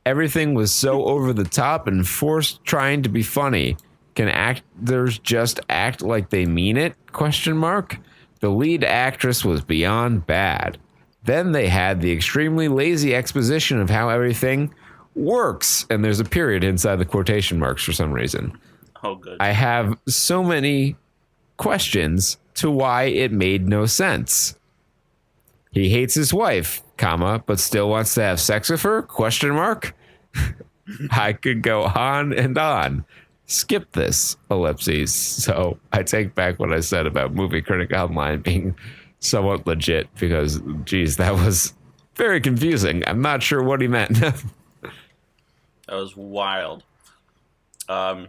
Everything was so over the top and forced trying to be funny. Can actors just act like they mean it? ? The lead actress was beyond bad. Then they had the extremely lazy exposition of how everything works. And there's a period inside the quotation marks for some reason. Oh, good. I have so many questions to why it made no sense. He hates his wife, comma, but still wants to have sex with her? Question mark. I could go on and on. Skip this, ellipses. So I take back what I said about Movie Critic Online being somewhat legit because, geez, that was very confusing. I'm not sure what he meant. That was wild. Now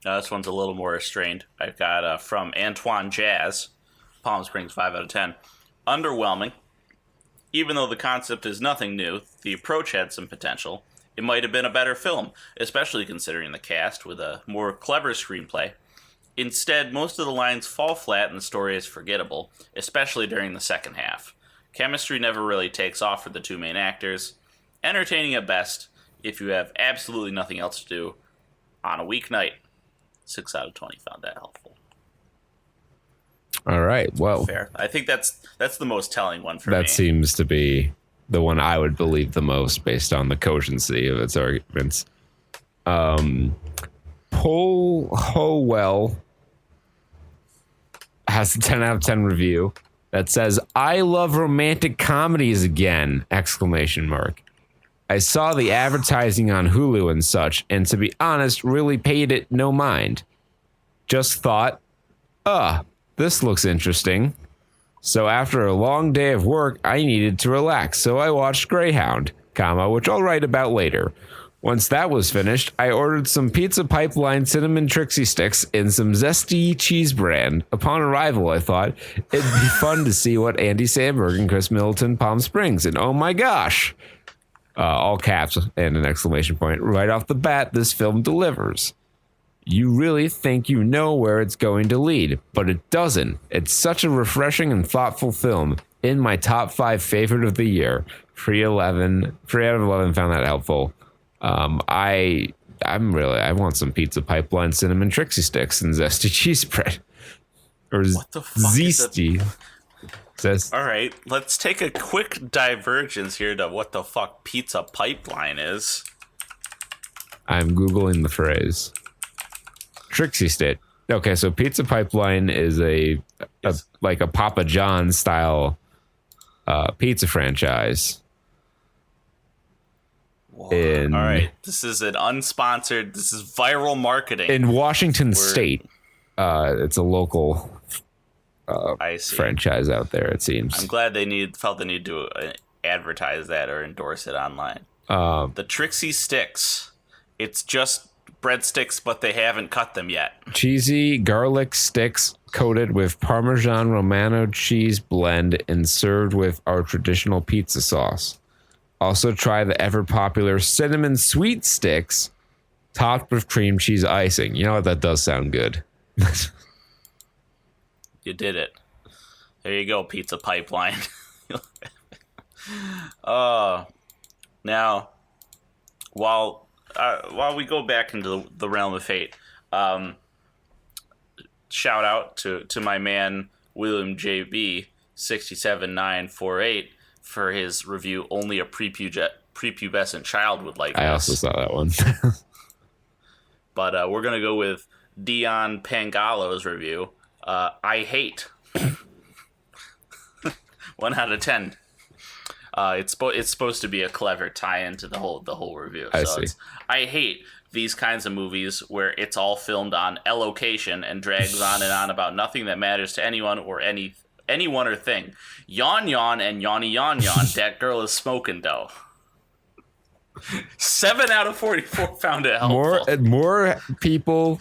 this one's a little more restrained. I've got from Antoine Jazz, Palm Springs, 5 out of 10. Underwhelming. Even though the concept is nothing new, the approach had some potential. It might have been a better film, especially considering the cast with a more clever screenplay. Instead, most of the lines fall flat and the story is forgettable, especially during the second half. Chemistry never really takes off for the two main actors. Entertaining at best, if you have absolutely nothing else to do on a weeknight. 6 out of 20 found that helpful. All right, well. Fair. I think that's the most telling one for me. That seems to be the one I would believe the most based on the cogency of its arguments. Paul Howell has a 10 out of 10 review that says, I love romantic comedies again, exclamation mark. I saw the advertising on Hulu and such, and to be honest, really paid it no mind. Just thought, this looks interesting. So after a long day of work, I needed to relax, so I watched Greyhound, comma, which I'll write about later. Once that was finished, I ordered some Pizza Pipeline Cinnamon Trixie Sticks and some Zesty Cheese Bran. Upon arrival, I thought it'd be fun to see what Andy Samberg and Chris Middleton Palm Springs, and oh my gosh, all caps and an exclamation point. Right off the bat, this film delivers. You really think you know where it's going to lead, but it doesn't. It's such a refreshing and thoughtful film. In my top 5 favorite of the year. 3 out of 11 found that helpful. I want some Pizza Pipeline Cinnamon Trixie Sticks and Zesty Cheese Bread. Or what the fuck Zesty. All right, let's take a quick divergence here to what the fuck Pizza Pipeline is. I'm Googling the phrase. Trixie Stick. Okay, so Pizza Pipeline is like a Papa John's style pizza franchise. All right, this is an unsponsored. This is viral marketing in Washington State. It's a local franchise out there. It seems. I'm glad they felt the need to advertise that or endorse it online. The Trixie Sticks. It's just breadsticks, but they haven't cut them yet. Cheesy garlic sticks coated with Parmesan Romano cheese blend and served with our traditional pizza sauce. Also try the ever popular cinnamon sweet sticks topped with cream cheese icing. You know what? That does sound good. You did it. There you go, Pizza Pipeline. Now, while we go back into the realm of fate, shout out to my man William JB 67948 for his review. Only a prepubescent child would like this. I also saw that one. But we're gonna go with Dion Pangalo's review. I hate. 1 out of 10. It's supposed to be a clever tie-in to the whole review. I hate these kinds of movies where it's all filmed on a location and drags on and on about nothing that matters to anyone or anyone or thing. Yawn yawn and yawny yawn yawn. That girl is smoking dough. 7 out of 44 found it helpful. More people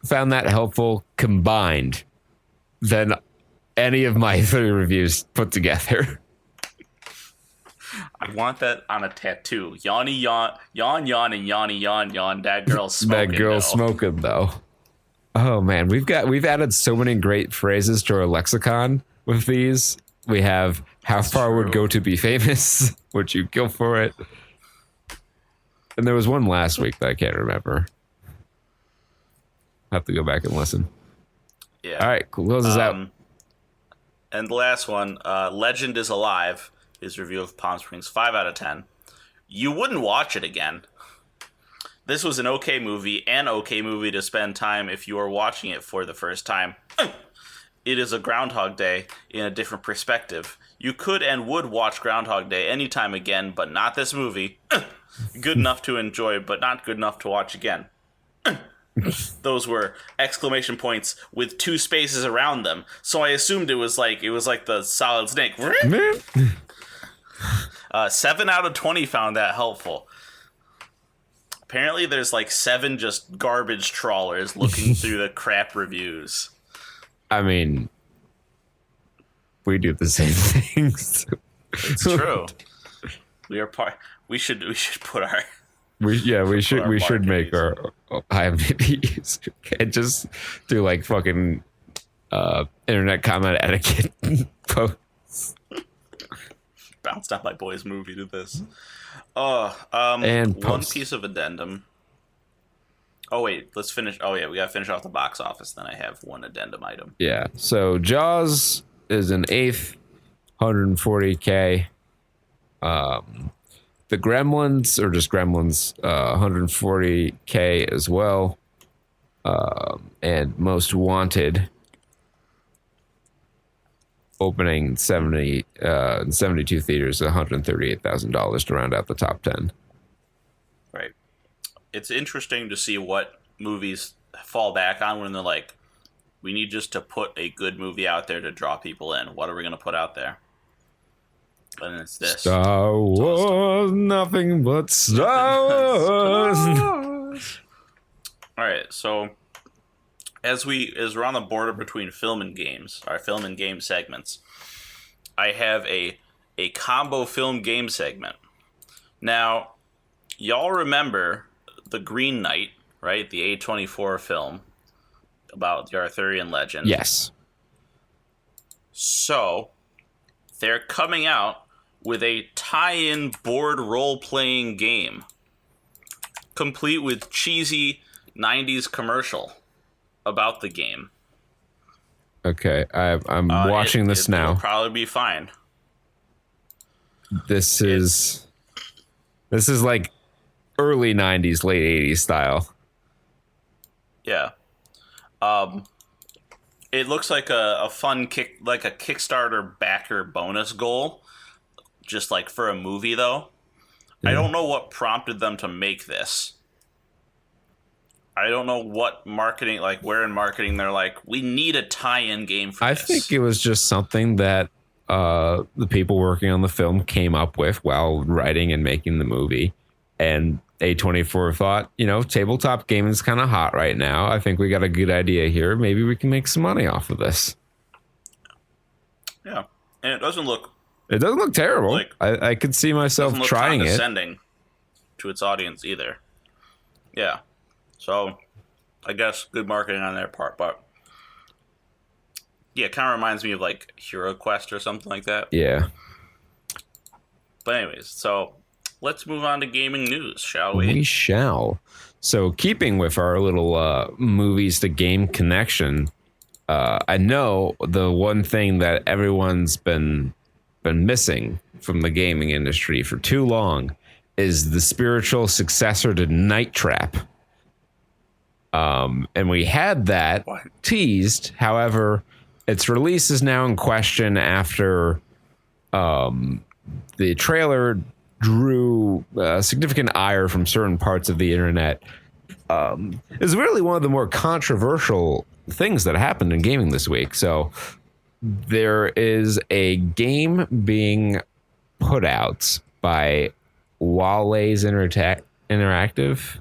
found that helpful combined than any of my 3 reviews put together. I want that on a tattoo. Yawny yawn, yawn yawn, and yawny yawn yawn. That girl's smoking. That girl's smoking though. Oh man, we've added so many great phrases to our lexicon with these. We have how far would go to be famous? Would you kill for it? And there was one last week that I can't remember. I have to go back and listen. Yeah. All right, close us out. And the last one, Legend is Alive, his review of Palm Springs, 5 out of 10. you wouldn't watch it again. This was an okay movie to spend time if you are watching it for the first time. It is a Groundhog Day in a different perspective. You could and would watch Groundhog Day anytime again, but not this movie. Good enough to enjoy, but not good enough to watch again. Those were exclamation points with 2 spaces around them. So I assumed it was like the Solid Snake. 7 out of 20 found that helpful. Apparently there's like 7 just garbage trawlers looking through the crap reviews. I mean, we do the same things. It's true. We should put our we should make our IMDb's and just do like fucking internet comment etiquette posts. Bounced out my boy's movie to this. And one piece of addendum. Oh wait, let's finish. Oh yeah, we gotta finish off the box office. Then I have one addendum item. Yeah. So Jaws is an 8th, 140K. The Gremlins, or just Gremlins, 140K as well. And Most Wanted, opening 72 theaters, $138,000 to round out the top 10. Right. It's interesting to see what movies fall back on when they're like, we need just to put a good movie out there to draw people in. What are we going to put out there? And it's this. Star Wars, nothing but Star Wars. All right, so as we're on the border between film and games, our film and game segments, I have a combo film game segment. Now, y'all remember The Green Knight, right? The A24 film about the Arthurian legend. Yes. So, they're coming out with a tie-in board role-playing game, complete with cheesy 90s commercial about the game. Okay, I'm watching this now. It'll probably be fine. This is like early 90s, late 80s style. Yeah. It looks like a fun like a Kickstarter backer bonus goal, just like for a movie though. Yeah. I don't know what prompted them to make this. I don't know what marketing, like where in marketing they're like, we need a tie-in game for this. I think it was just something that the people working on the film came up with while writing and making the movie. And A24 thought, tabletop gaming is kind of hot right now. I think we got a good idea here. Maybe we can make some money off of this. Yeah. And it doesn't look terrible. Like, I could see myself trying it. Condescending to its audience either. Yeah. So, I guess good marketing on their part, but yeah, it kind of reminds me of like Hero Quest or something like that. Yeah. But anyways, so let's move on to gaming news, shall we? We shall. So, keeping with our little movies to game connection, I know the one thing that everyone's been missing from the gaming industry for too long is the spiritual successor to Night Trap. And we had that teased. However, its release is now in question after the trailer drew significant ire from certain parts of the internet. It's really one of the more controversial things that happened in gaming this week. So there is a game being put out by Wale's Interactive.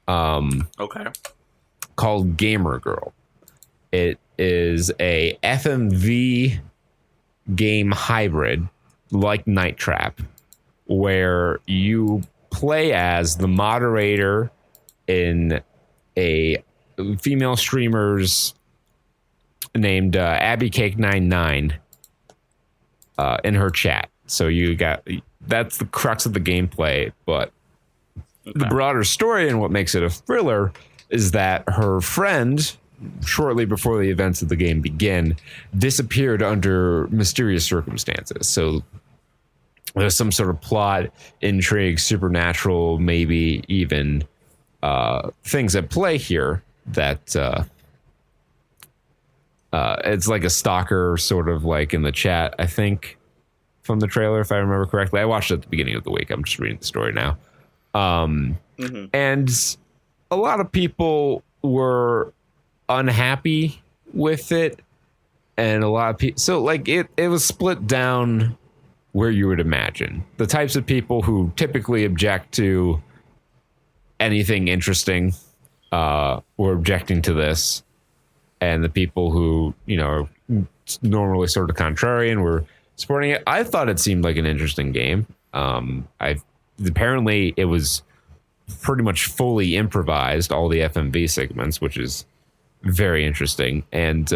Okay. Called Gamer Girl. It is a FMV game hybrid like Night Trap, where you play as the moderator in a female streamer's named Abby Cake 99 in her chat. So that's the crux of the gameplay, but the broader story and what makes it a thriller is that her friend, shortly before the events of the game begin, disappeared under mysterious circumstances. So there's some sort of plot, intrigue, supernatural, maybe even things at play here that it's like a stalker sort of like in the chat, I think, from the trailer, if I remember correctly. I watched it at the beginning of the week. I'm just reading the story now. And a lot of people were unhappy with it. And a lot of people, so like it was split down where you would imagine. The types of people who typically object to anything interesting were objecting to this. And the people who, you know, are normally sort of contrarian were supporting it. I thought it seemed like an interesting game. Apparently it was pretty much fully improvised, all the FMV segments, which is very interesting. And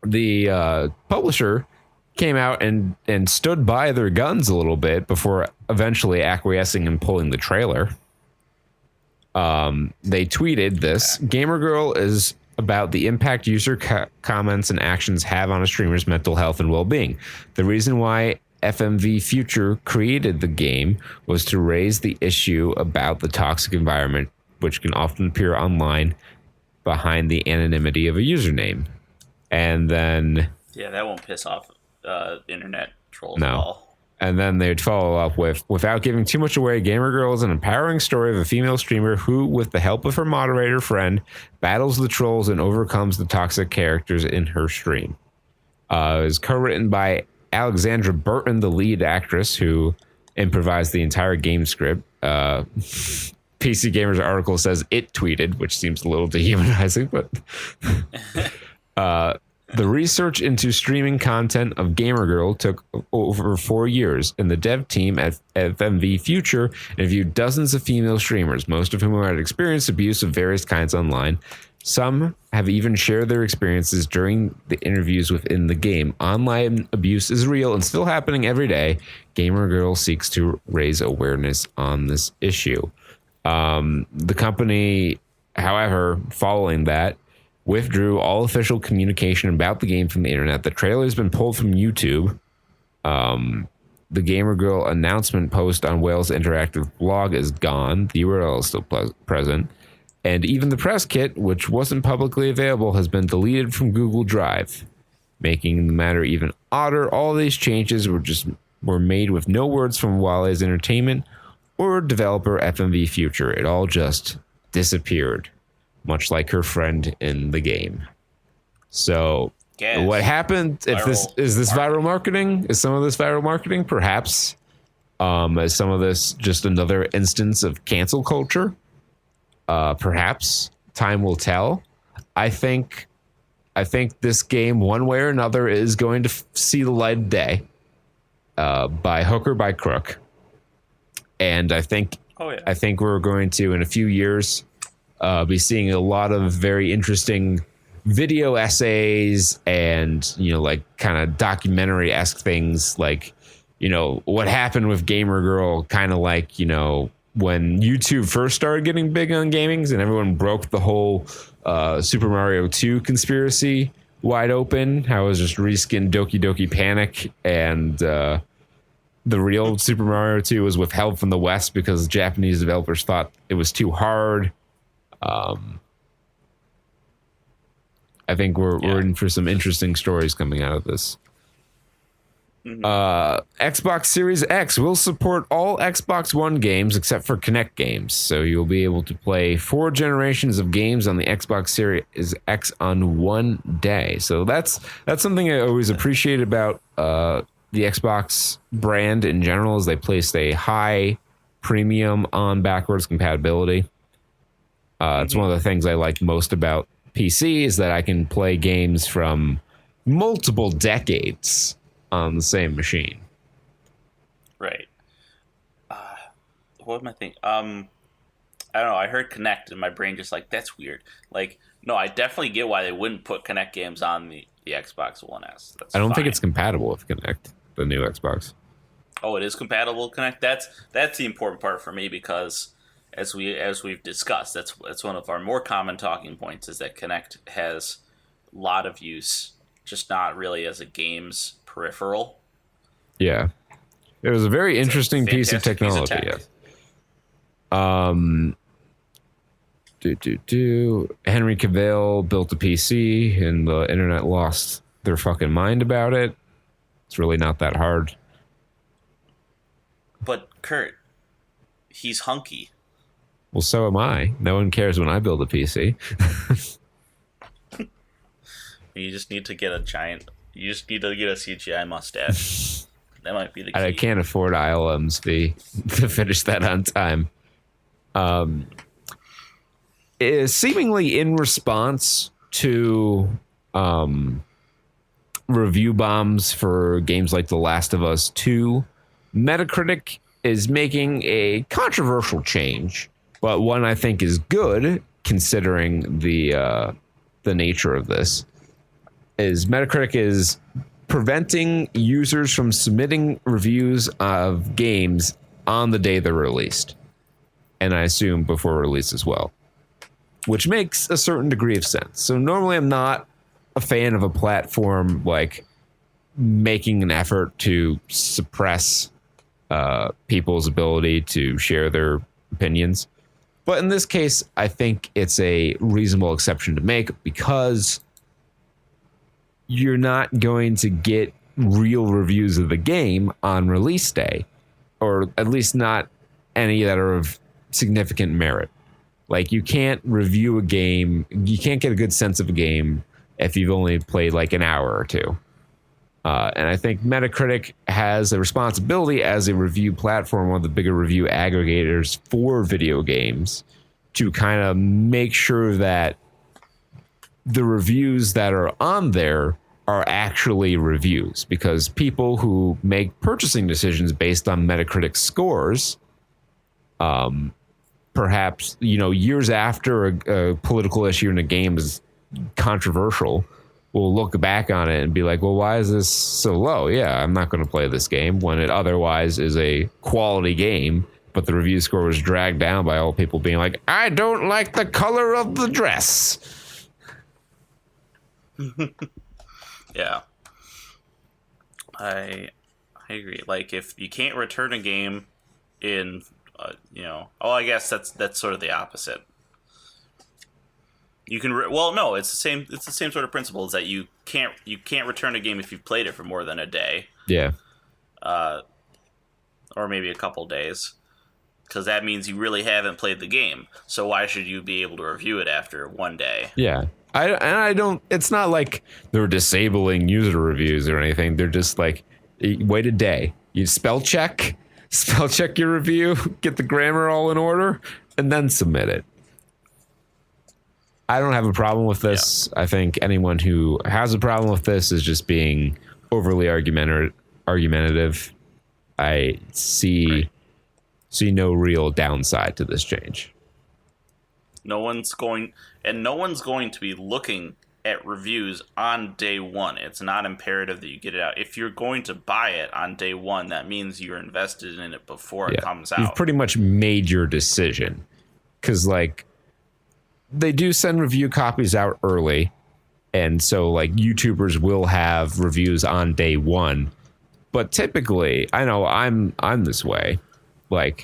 the publisher came out and stood by their guns a little bit before eventually acquiescing and pulling the trailer. They tweeted this: Gamer Girl is about the impact user comments and actions have on a streamer's mental health and well-being. The reason why FMV Future created the game was to raise the issue about the toxic environment, which can often appear online behind the anonymity of a username. And then... Yeah, that won't piss off internet trolls at all. And then they'd follow up with, without giving too much away, Gamer Girl is an empowering story of a female streamer who, with the help of her moderator friend, battles the trolls and overcomes the toxic characters in her stream. It was co-written by Alexandra Burton, the lead actress, who improvised the entire game script. PC Gamer's article says it tweeted, which seems a little dehumanizing, but... The research into streaming content of Gamer Girl took over 4 years, and the dev team at FMV Future interviewed dozens of female streamers, most of whom had experienced abuse of various kinds online. Some have even shared their experiences during the interviews within the game. Online abuse is real and still happening every day. Gamer Girl seeks to raise awareness on this issue. The company, however, following that, withdrew all official communication about the game from the internet. The trailer has been pulled from YouTube. The Gamer Girl announcement post on Whale's interactive blog is gone. The URL is still present. And even the press kit, which wasn't publicly available, has been deleted from Google Drive, making the matter even odder. All these changes were made with no words from Wale's Entertainment or developer FMV Future. It all just disappeared, much like her friend in the game. So what happened? If this is viral marketing? Is some of this viral marketing? Perhaps. Is some of this just another instance of cancel culture? Perhaps. Time will tell. I think this game, one way or another, is going to see the light of day, by hook or by crook. And I think we're going to, in a few years, be seeing a lot of very interesting video essays and, you know, like kind of documentary-esque things, like, you know, what happened with Gamer Girl, kind of like, you know, when YouTube first started getting big on gaming and everyone broke the whole Super Mario 2 conspiracy wide open, how it was just reskinned Doki Doki Panic, and the real Super Mario 2 was withheld from the West because Japanese developers thought it was too hard. I think we're in for some interesting stories coming out of this. Xbox Series X will support all Xbox One games except for Kinect games, so you'll be able to play 4 generations of games on the Xbox Series X on one day. So that's something I always appreciate about the Xbox brand in general, is they place a high premium on backwards compatibility. It's one of the things I like most about PC, is that I can play games from multiple decades on the same machine. Right. What am I thinking? I don't know. I heard Kinect and my brain just like, that's weird. Like, no, I definitely get why they wouldn't put Kinect games on the Xbox One S. I don't think it's compatible with Kinect, the new Xbox. Oh, it is compatible with Kinect? That's the important part for me, because as we've discussed, that's one of our more common talking points, is that Kinect has a lot of use, just not really as a games peripheral. Yeah. It was a very interesting piece of fantastic piece of technology. tech. Yes. Henry Cavill built a PC and the internet lost their fucking mind about it. It's really not that hard. But Kurt, he's hunky. Well, so am I. No one cares when I build a PC. You just need to get a CGI mustache. That might be the key. I can't afford ILM's fee to finish that on time. Is seemingly in response to review bombs for games like The Last of Us 2, Metacritic is making a controversial change, but one I think is good considering the nature of this. Is Metacritic is preventing users from submitting reviews of games on the day they're released, and I assume before release as well, which makes a certain degree of sense. So normally I'm not a fan of a platform like making an effort to suppress people's ability to share their opinions. But in this case, I think it's a reasonable exception to make because you're not going to get real reviews of the game on release day, or at least not any that are of significant merit. Like, you can't review a game, you can't get a good sense of a game if you've only played like an hour or two. And I think Metacritic has a responsibility as a review platform, one of the bigger review aggregators for video games, to kind of make sure that the reviews that are on there are actually reviews, because people who make purchasing decisions based on Metacritic scores, perhaps, years after a political issue in a game is controversial, will look back on it and be like, well, why is this so low? Yeah, I'm not going to play this game when it otherwise is a quality game, but the review score was dragged down by all people being like, I don't like the color of the dress. Yeah. I agree. Like, if you can't return a game in, I guess that's sort of the opposite. You can no, it's the same sort of principle, is that you can't return a game if you've played it for more than a day. Yeah. Or maybe a couple days, because that means you really haven't played the game. So why should you be able to review it after one day? Yeah. I don't, it's not like they're disabling user reviews or anything. They're just like, wait a day. You spell check your review, get the grammar all in order, and then submit it. I don't have a problem with this. Yeah. I think anyone who has a problem with this is just being overly argumentative. I see no real downside to this change. No one's going to be looking at reviews on day one. It's not imperative that you get it out. If you're going to buy it on day one, that means you're invested in it before it comes out. You've pretty much made your decision, because they do send review copies out early, and so YouTubers will have reviews on day one. But typically, I know I'm this way. I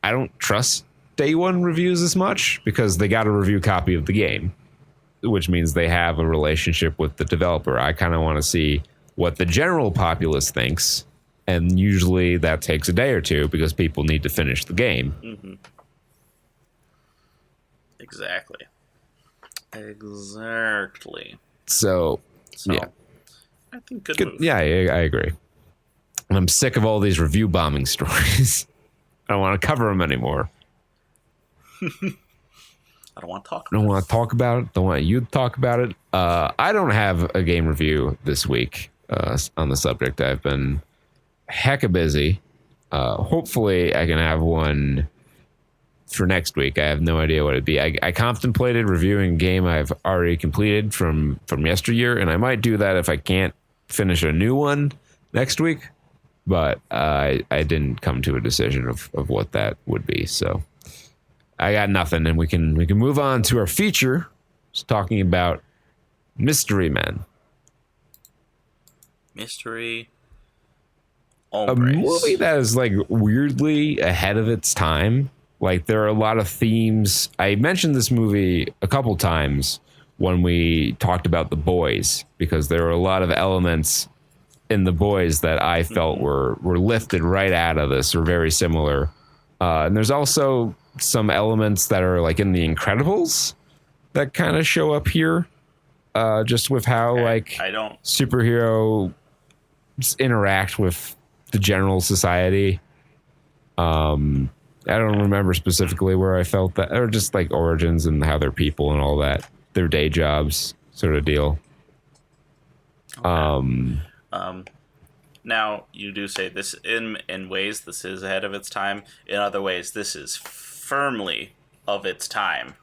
don't trust day one reviews as much, because they got a review copy of the game, which means they have a relationship with the developer. I kind of want to see what the general populace thinks, and usually that takes a day or two because people need to finish the game. Mm-hmm. Exactly. So yeah, I think good move. Yeah, I agree. And I'm sick of all these review bombing stories. I don't want to cover them anymore. I don't want to talk about it. Don't want you to talk about it. I don't have a game review this week on the subject. I've been hecka busy. Hopefully I can have one for next week. I have no idea what it'd be. I contemplated reviewing a game I've already completed from yesteryear, and I might do that if I can't finish a new one next week. But I didn't come to a decision of what that would be. So I got nothing, and we can move on to our feature, just talking about Mystery Men. Mystery a movie that is like weirdly ahead of its time. Like there are a lot of themes. I mentioned this movie a couple times when we talked about The Boys, because there were a lot of elements in The Boys that I felt were lifted right out of this, or very similar. And there's also some elements that are like in The Incredibles that kind of show up here, just with how superhero interact with the general society. I don't remember specifically where I felt that, or just like origins and how they're people and all that, their day jobs sort of deal. Now you do say this in ways this is ahead of its time. In other ways, this is firmly of its time.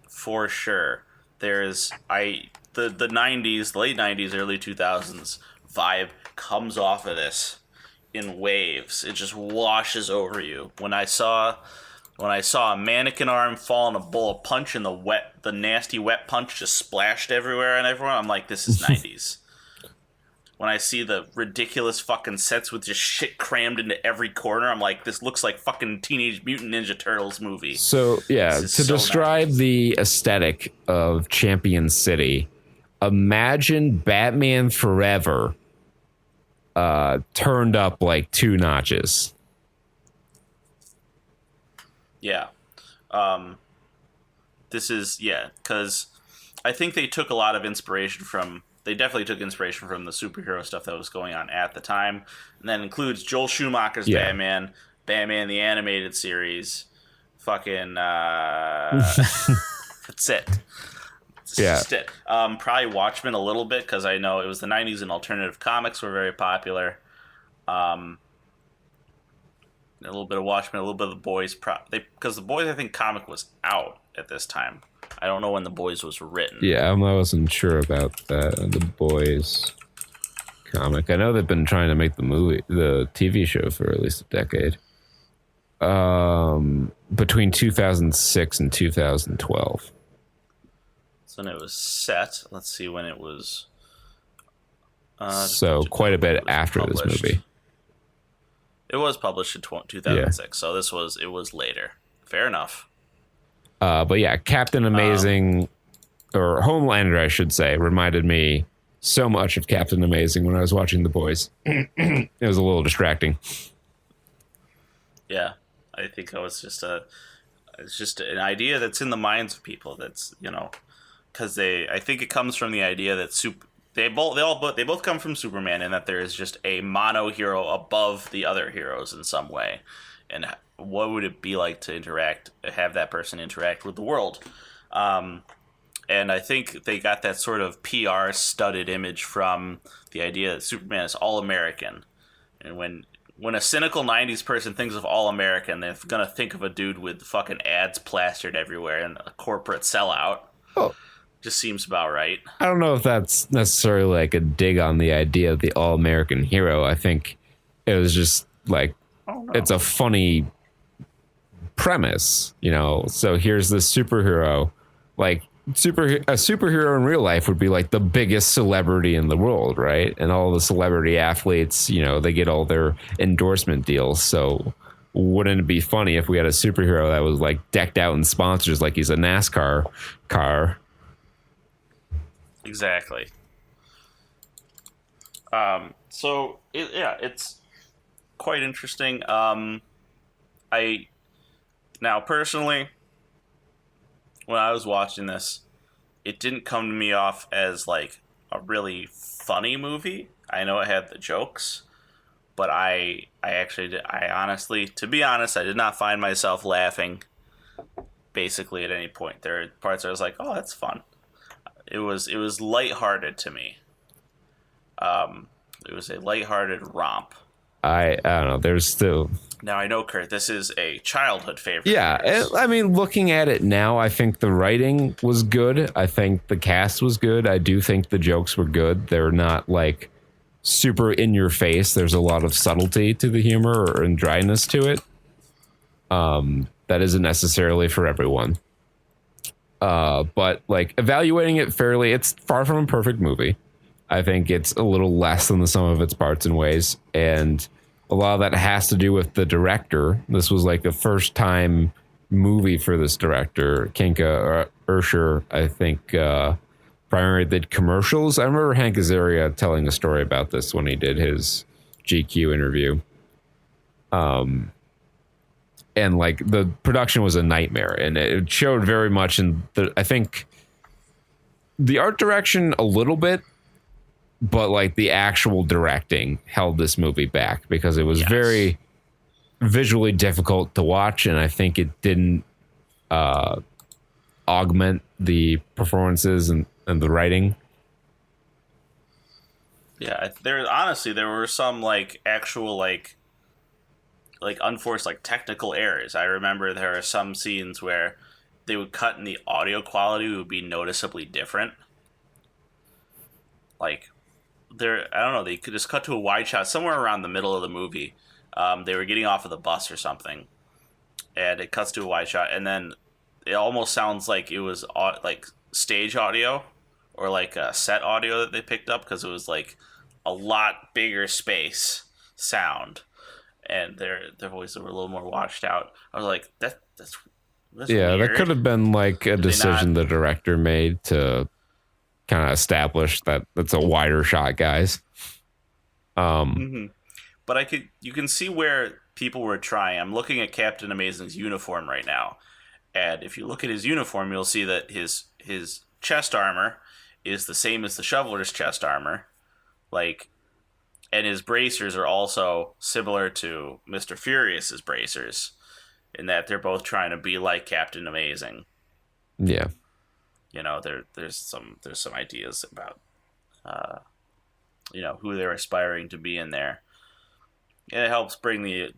For sure. There's the 90s, the late 90s, early 2000s vibe comes off of this in waves. It just washes over you. When I saw a mannequin arm fall in a bowl of punch and the nasty wet punch just splashed everywhere and everyone, I'm like, this is 90s. When I see the ridiculous fucking sets with just shit crammed into every corner, I'm like, this looks like fucking Teenage Mutant Ninja Turtles movie. So, yeah, to describe the aesthetic of Champion City, imagine Batman Forever turned up like 2 notches. Yeah. This is, because I think they took a lot of inspiration from... They definitely took inspiration from the superhero stuff that was going on at the time. And that includes Joel Schumacher's Batman, Batman the Animated Series, fucking... that's it. That's just it. Probably Watchmen a little bit, because I know it was the 90s and alternative comics were very popular. A little bit of Watchmen, a little bit of The Boys. Because The Boys, I think, comic was out at this time. I don't know when The Boys was written. Yeah, I wasn't sure about that. The Boys comic. I know they've been trying to make the TV show for at least a decade. Between 2006 and 2012. So when it was set, let's see when it was. So quite a bit after published. This movie. It was published in 2006, so it was later. Fair enough. But yeah, Captain Amazing, or Homelander, I should say, reminded me so much of Captain Amazing when I was watching The Boys. It was a little distracting. Yeah, I think it's just an idea that's in the minds of people. That's, because I think it comes from the idea that they both come from Superman, and that there is just a mono hero above the other heroes in some way, and what would it be like to have that person interact with the world? And I think they got that sort of PR studded image from the idea that Superman is all American. And when a cynical 90s person thinks of all American, they're going to think of a dude with fucking ads plastered everywhere and a corporate sellout. Oh. Just seems about right. I don't know if that's necessarily like a dig on the idea of the all American hero. I think it was just like, it's a funny premise, so here's this superhero, like a superhero in real life would be like the biggest celebrity in the world, right? And all the celebrity athletes, they get all their endorsement deals. So wouldn't it be funny if we had a superhero that was like decked out in sponsors like he's a NASCAR car? Exactly. So it's quite interesting. Now, personally, when I was watching this, it didn't come to me off as, like, a really funny movie. I know it had the jokes, but I honestly, to be honest, I did not find myself laughing, basically, at any point. There are parts where I was like, oh, that's fun. It was lighthearted to me. It was a lighthearted romp. I don't know. There's still... Now, I know, Kurt, this is a childhood favorite. Yeah, I mean, looking at it now, I think the writing was good. I think the cast was good. I do think the jokes were good. They're not, like, super in your face. There's a lot of subtlety to the humor and dryness to it. That isn't necessarily for everyone. But, like, evaluating it fairly, it's far from a perfect movie. I think it's a little less than the sum of its parts in ways. And a lot of that has to do with the director. This was like the first time movie for this director, Kinka Ursher, I think, primarily did commercials. I remember Hank Azaria telling a story about this when he did his GQ interview. And like the production was a nightmare, and it showed very much in the, I think, the art direction a little bit, but like the actual directing held this movie back because it was very visually difficult to watch, and I think it didn't augment the performances and the writing. Yeah, there were some like actual like unforced like technical errors. I remember there are some scenes where they would cut and the audio quality would be noticeably different. Like I don't know, they could just cut to a wide shot somewhere around the middle of the movie. They were getting off of the bus or something, and it cuts to a wide shot, and then it almost sounds like it was like stage audio or like set audio that they picked up because it was like a lot bigger space sound, and their voices were a little more washed out. I was like, that's yeah, weird. that could have been like a decision the director made to kind of establish that it's a wider shot, guys. But you can see where people were trying. I'm looking at Captain Amazing's uniform right now, and if you look at his uniform, you'll see that his chest armor is the same as the shoveler's chest armor, like, and his bracers are also similar to Mr. Furious's bracers, in that they're both trying to be like Captain Amazing. Yeah, you know, there's some ideas about who they're aspiring to be in there. And it helps bring the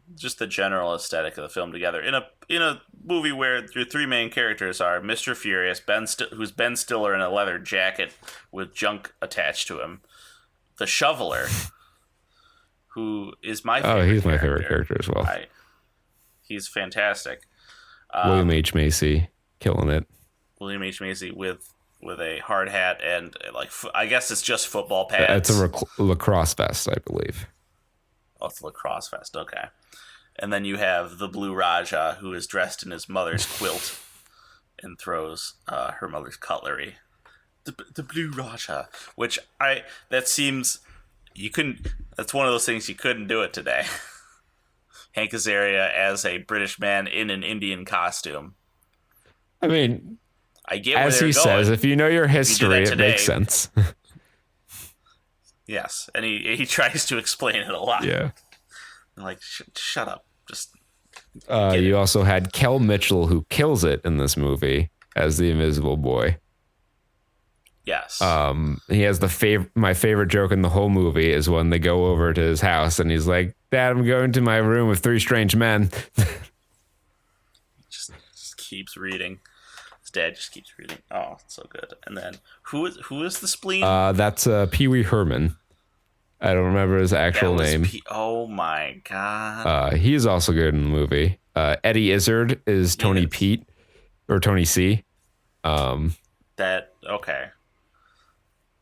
general aesthetic of the film together in a movie where your three main characters are Mr. Furious, who's Ben Stiller in a leather jacket with junk attached to him, the Shoveler, who is my favorite. He's my favorite character as well. He's fantastic. William H. Macy killing it. William H. Macy with a hard hat and like I guess it's just football pads. It's a lacrosse vest, I believe. Oh, it's a lacrosse vest. Okay. And then you have the Blue Raja, who is dressed in his mother's quilt and throws her mother's cutlery. The Blue Raja, which that's one of those things you couldn't do it today. Hank Azaria as a British man in an Indian costume. I mean, I get as he says, if you know your history, it makes sense. Yes, and he tries to explain it a lot. Yeah. I'm like, shut up. Just. You also had Kel Mitchell, who kills it in this movie as the Invisible Boy. Yes. He has my favorite joke in the whole movie is when they go over to his house and he's like, "Dad, I'm going to my room with three strange men." just keeps reading. His dad just keeps reading. Oh, it's so good. And then who is the spleen? That's Pee Wee Herman. I don't remember his actual name. Oh my god. He is also good in the movie. Eddie Izzard is Tony Pete or Tony C. Okay.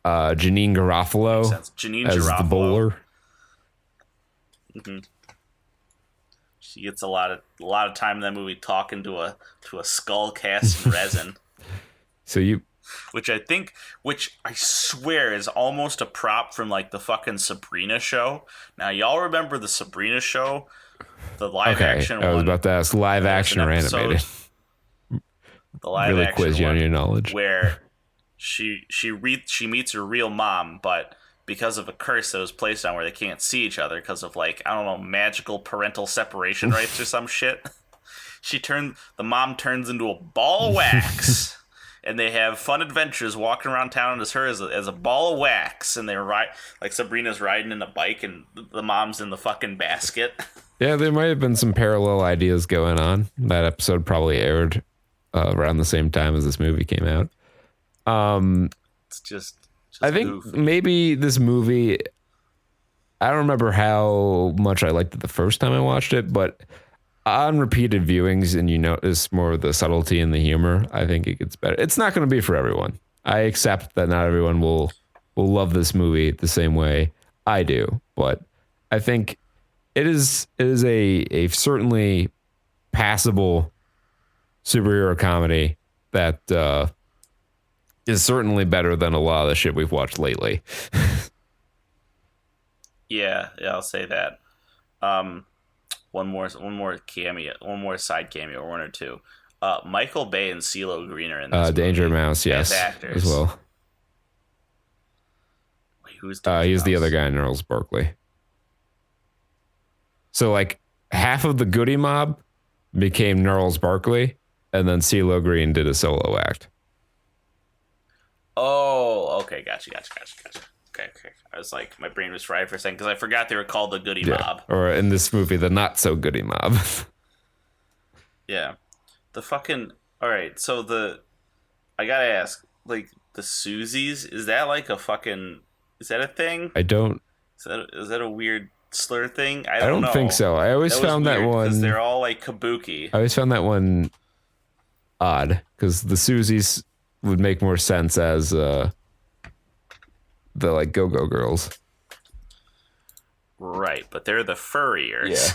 Janine Garofalo as the bowler. Mm-hmm. She gets a lot of time in that movie talking to a skull cast in resin. Which I swear is almost a prop from like the fucking Sabrina show. Now y'all remember the Sabrina show, the live action one? I was about to ask live action or animated. The live really action quiz you one, on your knowledge. Where she meets her real mom, but because of a curse that was placed on where they can't see each other because of like, I don't know, magical parental separation rights or some shit. The mom turns into a ball of wax and they have fun adventures walking around town as her as a ball of wax, and they ride like Sabrina's riding in a bike and the mom's in the fucking basket. Yeah, there might have been some parallel ideas going on. That episode probably aired around the same time as this movie came out. It's just I think goofy. Maybe this movie, I don't remember how much I liked it the first time I watched it, but on repeated viewings and you notice more of the subtlety and the humor, I think it gets better. It's not going to be for everyone. I accept that not everyone will will love this movie the same way I do, but I think it is a certainly passable superhero comedy that is certainly better than a lot of the shit we've watched lately. Yeah, I'll say that. One more cameo, one more side cameo, one or two. Michael Bay and CeeLo Green are in this Danger movie Mouse, yes, as actors as well. Wait, who's Danger He's Mouse? the other guy, Gnarls Barkley. So like half of the Goody Mob became Gnarls Barkley, and then CeeLo Green did a solo act. Oh, okay, gotcha. Okay. I was like, my brain was fried for a second because I forgot they were called the Goody Mob. Or in this movie, the Not So Goody Mob. Yeah. The fucking... Alright, so I gotta ask, like, the Susies, is that like a fucking... Is that a thing? I don't... Is that a weird slur thing? I don't know. think so. I always found that one... Because they're all, like, kabuki. I always found that one odd, because the Susies would make more sense as the, like, go-go girls. Right, but they're the furriers. Yeah.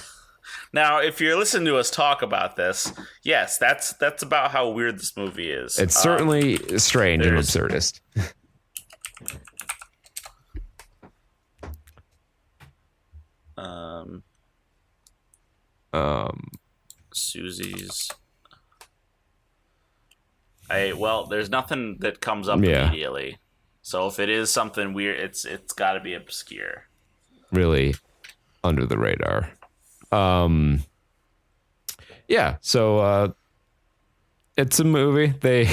Now, if you're listening to us talk about this, yes, that's about how weird this movie is. It's certainly strange and absurdist. Susie's. There's nothing that comes up immediately. So if it is something weird, it's got to be obscure. Really under the radar. Yeah, so it's a movie. They're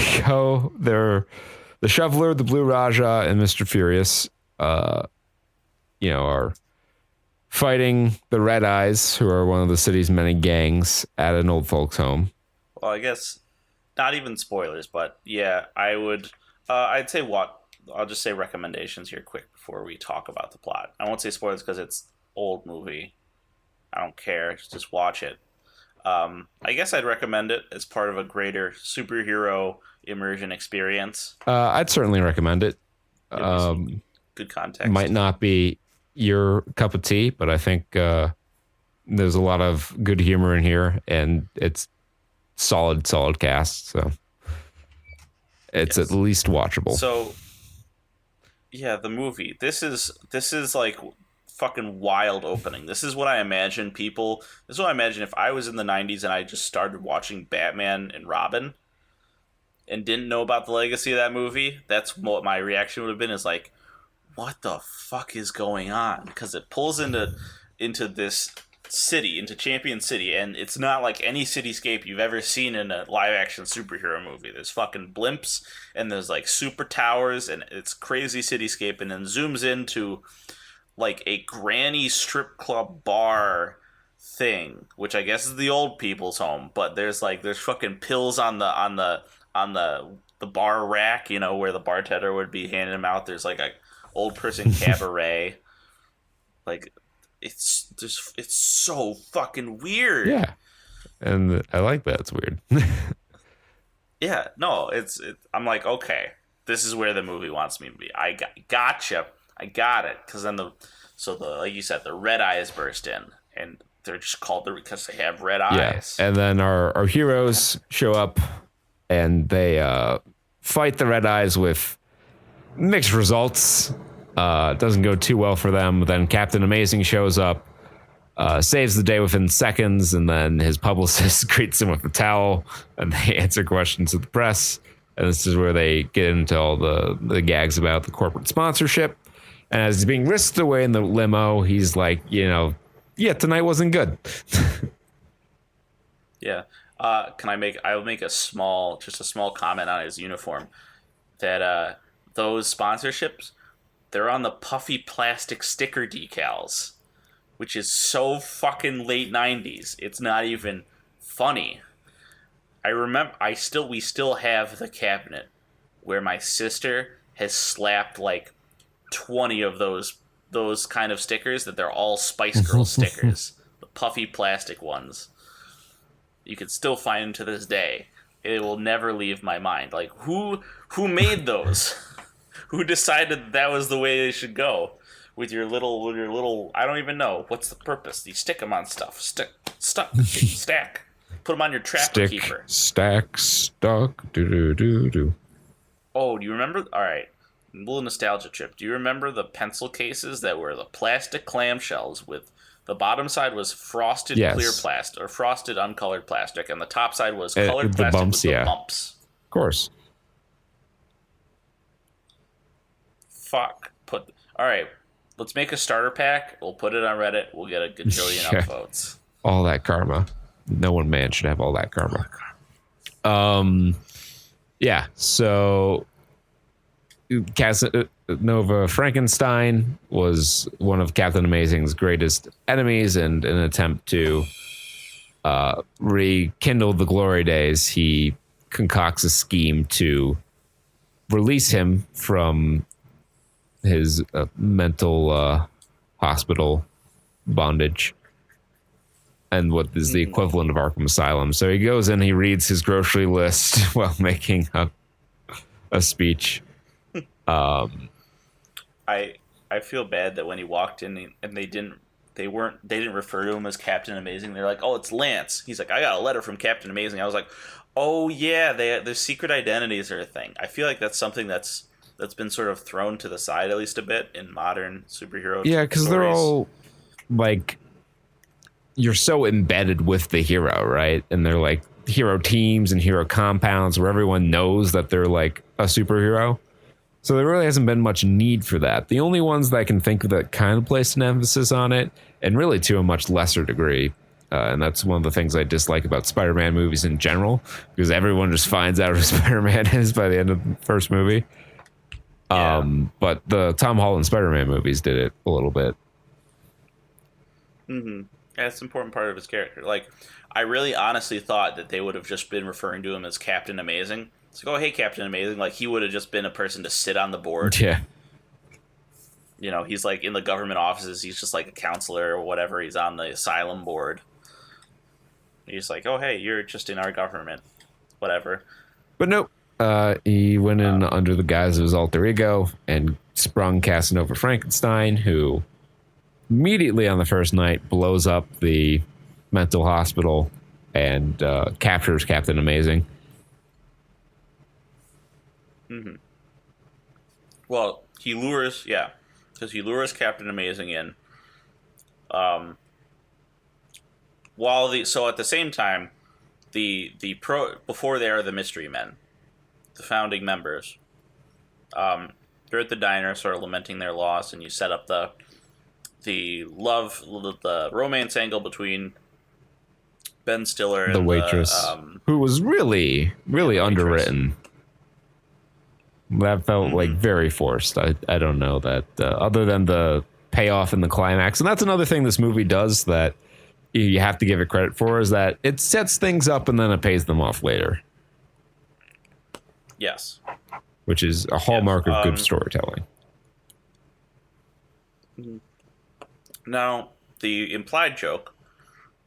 the Shoveler, the Blue Raja, and Mr. Furious are fighting the Red Eyes, who are one of the city's many gangs, at an old folks' home. Well, I guess not even spoilers, but yeah, I'd say I'll just say recommendations here quick before we talk about the plot. I won't say spoilers because it's old movie. I don't care. Just watch it. I guess I'd recommend it as part of a greater superhero immersion experience. I'd certainly recommend it. Good context. Might not be your cup of tea, but I think there's a lot of good humor in here, and it's solid cast. So it's at least watchable. So yeah, the movie. This is like fucking wild opening. This is what I imagine if I was in the 90s and I just started watching Batman and Robin and didn't know about the legacy of that movie. That's what my reaction would have been, is like, what the fuck is going on? Because it pulls into this city, into Champion City, and it's not like any cityscape you've ever seen in a live action superhero movie. There's fucking blimps and there's like super towers and it's crazy cityscape, and then zooms into like a granny strip club bar thing, which I guess is the old people's home, but there's fucking pills on the bar rack, where the bartender would be handing them out. There's like a old person cabaret. Like it's so fucking weird. Yeah. And I like that it's weird. Yeah, no, I'm like, okay, this is where the movie wants me to be. I gotcha. I got it, because then like you said, the Red Eyes burst in, and they're just called because they have red eyes. And then our heroes show up, and they fight the Red Eyes with mixed results. It doesn't go too well for them. Then Captain Amazing shows up, saves the day within seconds, and then his publicist greets him with a towel, and they answer questions of the press. And this is where they get into all the gags about the corporate sponsorship. And as he's being whisked away in the limo, he's like, yeah, tonight wasn't good. Yeah. I'll make a small comment on his uniform, that those sponsorships, they're on the puffy plastic sticker decals, which is so fucking late 90s. It's not even funny. I remember we still have the cabinet where my sister has slapped like 20 of those kind of stickers, that they're all Spice Girls stickers, the puffy plastic ones. You can still find them to this day. It will never leave my mind. Like, who made those? Who decided that was the way they should go? With your little, I don't even know. What's the purpose? You stick them on stuff. Stack. Put them on your trapper Stick, keeper. stack, stuck, do. Oh, do you remember? All right. A little nostalgia trip. Do you remember the pencil cases that were the plastic clamshells with the bottom side was frosted clear plastic or frosted uncolored plastic, and the top side was colored the plastic bumps, with the bumps? Of course. Fuck. All right. Let's make a starter pack. We'll put it on Reddit. We'll get a gajillion upvotes. All that karma. No one man should have all that karma. Yeah. So Casanova Frankenstein was one of Captain Amazing's greatest enemies, and in an attempt to rekindle the glory days, he concocts a scheme to release him from his mental hospital bondage and what is the equivalent of Arkham Asylum. So he goes in, he reads his grocery list while making a speech. I feel bad that when he walked in and they didn't refer to him as Captain Amazing. They're like, "Oh, it's Lance." He's like, "I got a letter from Captain Amazing." I was like, "Oh yeah, their secret identities are a thing." I feel like that's something that's been sort of thrown to the side at least a bit in modern superhero. Yeah, because they're all like, you're so embedded with the hero, right? And they're like hero teams and hero compounds where everyone knows that they're like a superhero. So there really hasn't been much need for that. The only ones that I can think of that kind of placed an emphasis on it, and really to a much lesser degree, and that's one of the things I dislike about Spider-Man movies in general, because everyone just finds out who Spider-Man is by the end of the first movie. Yeah. But the Tom Holland Spider-Man movies did it a little bit. Mm-hmm. Yeah, it's an important part of his character. Like, I really honestly thought that they would have just been referring to him as Captain Amazing. It's like, oh, hey, Captain Amazing. Like, he would have just been a person to sit on the board. Yeah. You know, he's like in the government offices. He's just like a counselor or whatever. He's on the asylum board. He's like, oh, hey, you're just in our government. Whatever. But nope. He went in under the guise of his alter ego and sprung Casanova Frankenstein, who immediately on the first night blows up the mental hospital and captures Captain Amazing. Mm-hmm. Well, he lures Captain Amazing in. So at the same time, before they are the Mystery Men, the founding members, they're at the diner, sort of lamenting their loss, and you set up the romance angle between Ben Stiller and the waitress, who was really underwritten. That felt like very forced. I don't know that other than the payoff in the climax, and that's another thing this movie does that you have to give it credit for, is that it sets things up and then it pays them off later. Yes. Which is a hallmark of good storytelling. Now, the implied joke,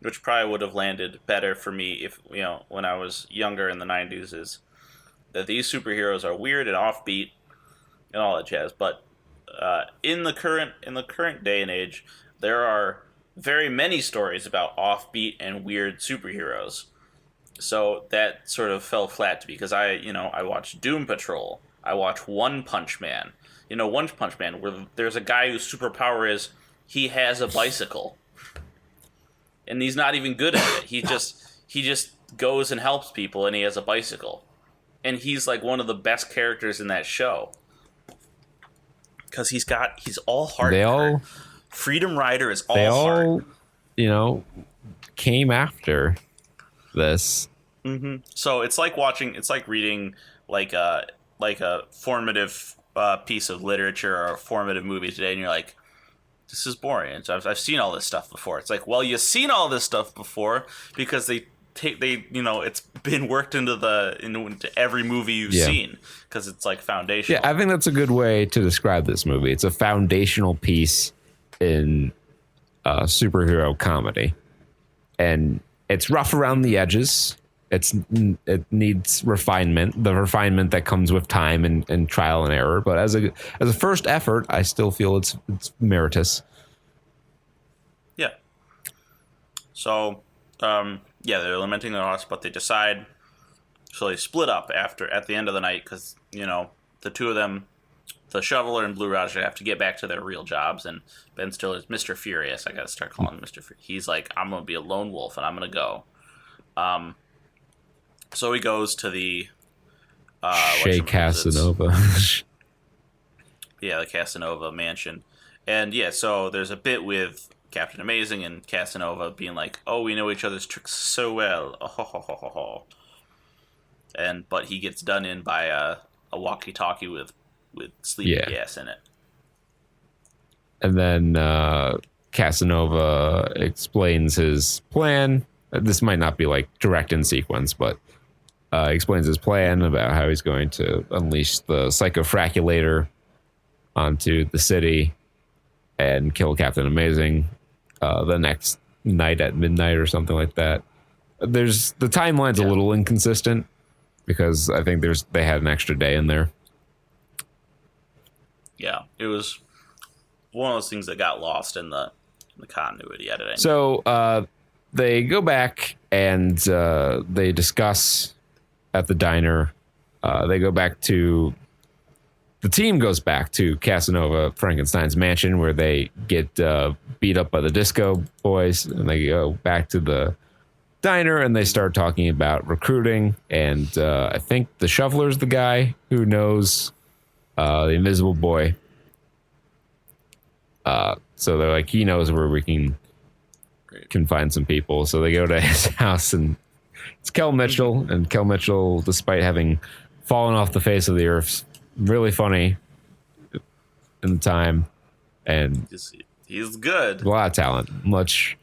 which probably would have landed better for me if, when I was younger in the 90s, is that these superheroes are weird and offbeat and all that jazz. But in the current day and age, there are very many stories about offbeat and weird superheroes. So that sort of fell flat to me because I watched Doom Patrol. I watched One Punch Man. One Punch Man, where there's a guy whose superpower is he has a bicycle. And he's not even good at it. He just goes and helps people, and he has a bicycle. And he's like one of the best characters in that show. Because he's all heart. Freedom Rider is all heart. They all, came after this. Mm-hmm. So it's like reading like a formative piece of literature or a formative movie today, and you're like, this is boring. I've seen all this stuff before. It's like, well, you've seen all this stuff before because it's been worked into every movie you've seen because it's like foundational. Yeah, I think that's a good way to describe this movie. It's a foundational piece in superhero comedy, and it's rough around the edges. it needs refinement, the refinement that comes with time and trial and error. But as a first effort, I still feel it's meritorious. Yeah. So, they're lamenting their loss, but they decide. So they split up at the end of the night because the two of them, the Shoveler and Blue Roger, have to get back to their real jobs. And Ben Stiller's Mr. Furious. I gotta start calling him Mr. Furious. He's like, I'm gonna be a lone wolf and I'm gonna go. So he goes to the Shea Casanova. The Casanova mansion. And so there's a bit with Captain Amazing and Casanova being like, oh, we know each other's tricks so well. Oh, ho, ho, ho, ho, ho. But he gets done in by a walkie-talkie with sleeping gas in it. And then Casanova explains his plan. This might not be like direct in sequence, but explains his plan about how he's going to unleash the psychofraculator onto the city and kill Captain Amazing the next night at midnight or something like that. The timeline's a little inconsistent because I think they had an extra day in there. Yeah, it was one of those things that got lost in the continuity editing. So they go back and they discuss at the diner. The team goes back to Casanova Frankenstein's mansion where they get beat up by the Disco Boys, and they go back to the diner and they start talking about recruiting. And I think the Shoveler's the guy who knows the Invisible Boy. So they're like, he knows where we can find some people. So they go to his house, and it's Kel Mitchell. And Kel Mitchell, despite having fallen off the face of the earth, really funny in the time, and he's good. A lot of talent, much